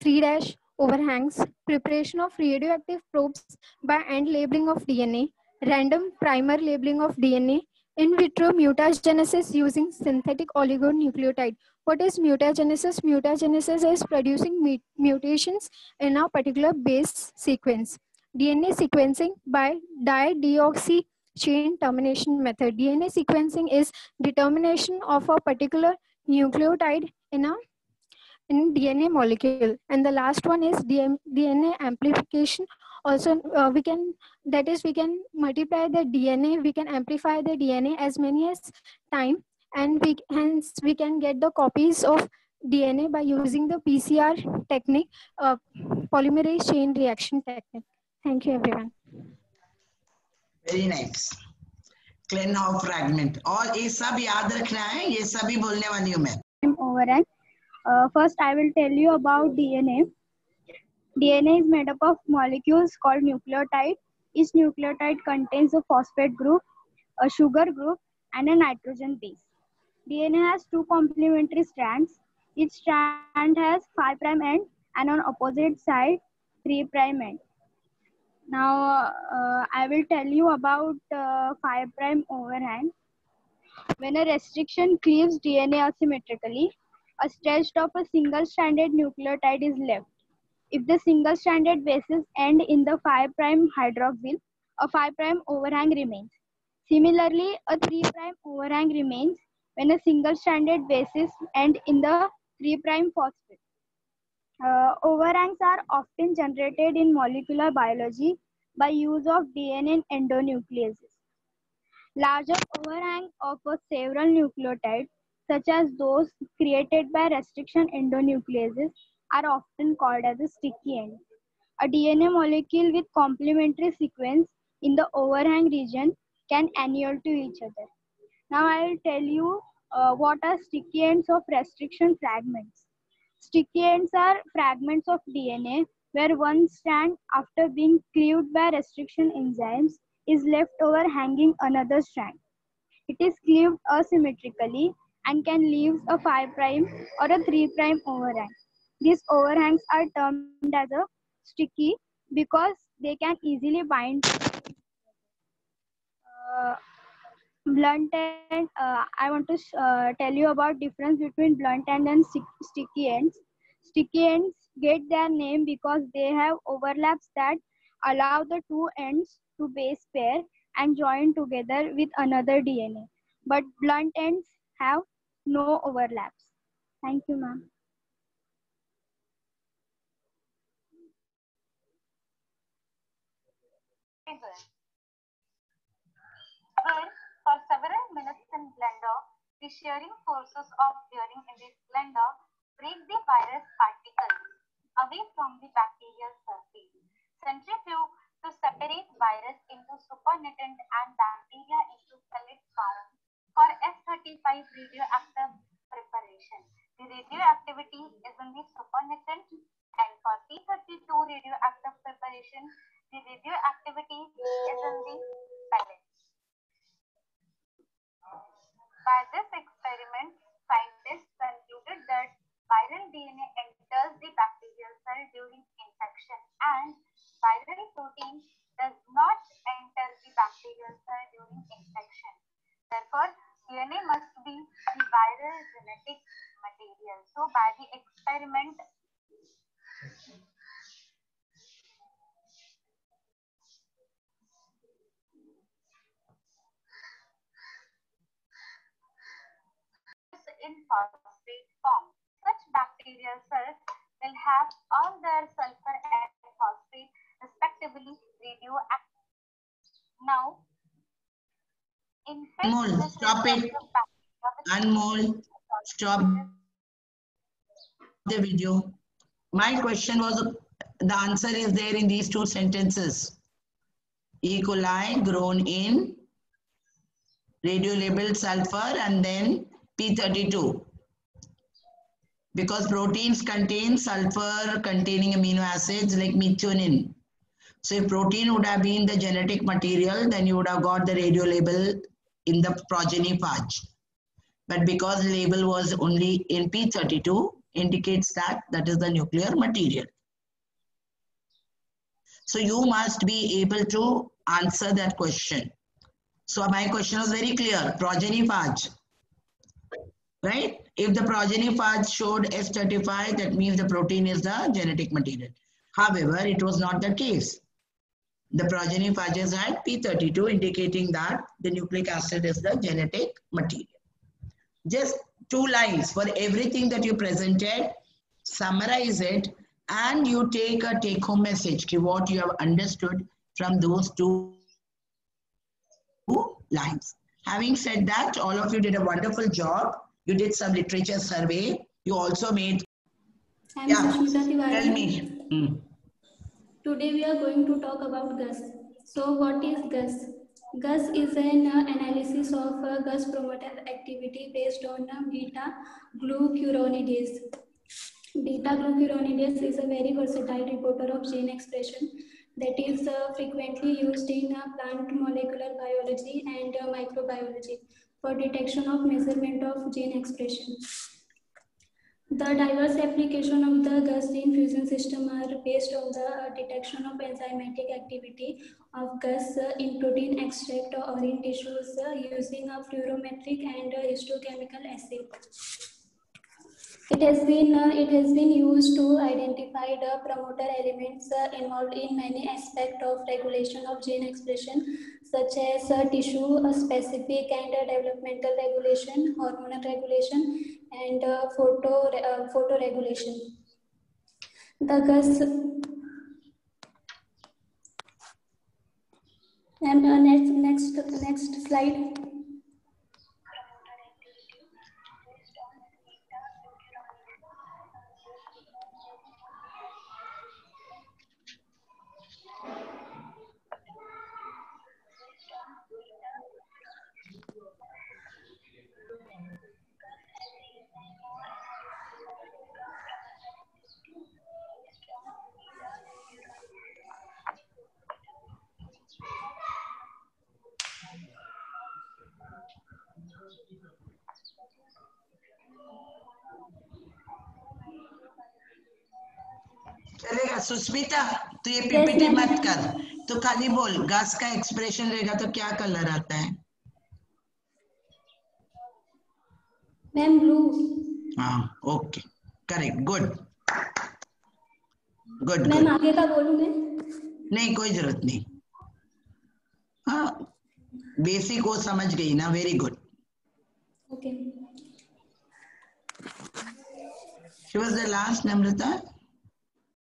Speaker 22: 3' overhangs, preparation of radioactive probes by end labeling of DNA, random primer labeling of DNA, in vitro mutagenesis using synthetic oligonucleotide. What is mutagenesis? Mutagenesis is producing mutations in a particular base sequence. DNA sequencing by dideoxy chain termination method. DNA sequencing is determination of a particular nucleotide in DNA molecule. And the last one is DNA amplification. Also, we can multiply the DNA, we can amplify the DNA as many as time, and hence we can get the copies of DNA by using the PCR technique, polymerase chain reaction technique. Thank you, everyone.
Speaker 2: Very nice. clinofragment. और ये सब याद रखना है, ये सभी बोलने वाली हूँ मैं.
Speaker 22: Overall, first I will tell you about DNA. DNA is made up of molecules called nucleotide. Each nucleotide contains a phosphate group, a sugar group, and a nitrogen base. DNA has two complementary strands. Each strand has 5' end and on opposite side 3' end. Now I will tell you about 5' overhang. When a restriction cleaves DNA asymmetrically, a stretch of a single-stranded nucleotide is left. If the single-stranded bases end in the 5' hydroxyl, a 5' overhang remains. Similarly, a 3' overhang remains when a single-stranded bases end in the 3' phosphate. Overhangs are often generated in molecular biology by use of DNA endonucleases. Larger overhang of several nucleotides, such as those created by restriction endonucleases, are often called as a sticky ends. A DNA molecule with complementary sequence in the overhang region can anneal to each other. Now I will tell you what are sticky ends of restriction fragments. Sticky ends are fragments of DNA where one strand, after being cleaved by restriction enzymes, is left over hanging another strand. It is cleaved asymmetrically and can leave a 5' or a 3' overhang. These overhangs are termed as a sticky because they can easily bind. Blunt end, I want to tell you about difference between blunt end and sticky ends. Sticky ends get their name because they have overlaps that allow the two ends to base pair and join together with another DNA. But blunt ends have no overlaps. Thank you, ma'am.
Speaker 1: Well, for several minutes in blender, the shearing forces of bearing in this blender break the virus particles away from the bacterial surface. Centrifuge to separate virus into supernatant and bacteria into pellet form for F-35 radioactive preparation. The radioactivity is in the supernatant, and for P-32 radioactive preparation, the radioactivity is in the pellet. By this experiment, scientists concluded that viral DNA enters the bacterial cell during infection and viral protein does not enter the bacterial cell during infection. Therefore, DNA must be the viral genetic material. So, by the experiment, in phosphate form. Such bacterial cells will have all their sulfur and phosphate respectively radioactive. Now,
Speaker 2: Anmol, stop it. Anmol, stop the video. My question was, the answer is there in these two sentences. E. coli grown in radiolabeled sulfur and then P32. Because proteins contain sulfur containing amino acids like methionine. So if protein would have been the genetic material, then you would have got the radio label in the progeny phage. But because the label was only in P32, indicates that that is the nuclear material. So you must be able to answer that question. So my question was very clear, progeny phage. Right? If the progeny phage showed S35, that means the protein is the genetic material. However, it was not the case. The progeny phages had P32, indicating that the nucleic acid is the genetic material. Just 2 lines for everything that you presented, summarize it, and you take a take-home message, what you have understood from those 2 lines. Having said that, all of you did a wonderful job. You did some literature survey. You also made...
Speaker 5: I'm Sushmita Tiwari.
Speaker 2: Tell me.
Speaker 5: Today we are going to talk about GUS. So what is GUS? GUS is an analysis of GUS promoter activity based on beta-glucuronidase. Beta-glucuronidase is a very versatile reporter of gene expression that is frequently used in plant molecular biology and microbiology for detection of measurement of gene expression. The diverse application of the GUS gene fusion system are based on the detection of enzymatic activity of GUS in protein extract or in tissues using a fluorometric and histochemical assay. It has been used to identify the promoter elements involved in many aspects of regulation of gene expression, such as tissue specific and developmental regulation, hormonal regulation, and photoregulation. The GUS and next slide.
Speaker 2: चलेगा सुस्मिता, तो ये PPT मत कर, तो खाली बोल गस का expression रहेगा तो क्या कलर आता है?
Speaker 5: Ma'am blue.
Speaker 2: हाँ, okay, correct, good good.
Speaker 5: Ma'am आगे का बोलूं मैं?
Speaker 2: नहीं, कोई जरूरत नहीं. हाँ, बेसिक वो समझ गई ना, very good.
Speaker 5: Okay.
Speaker 2: She was the last, Namrata.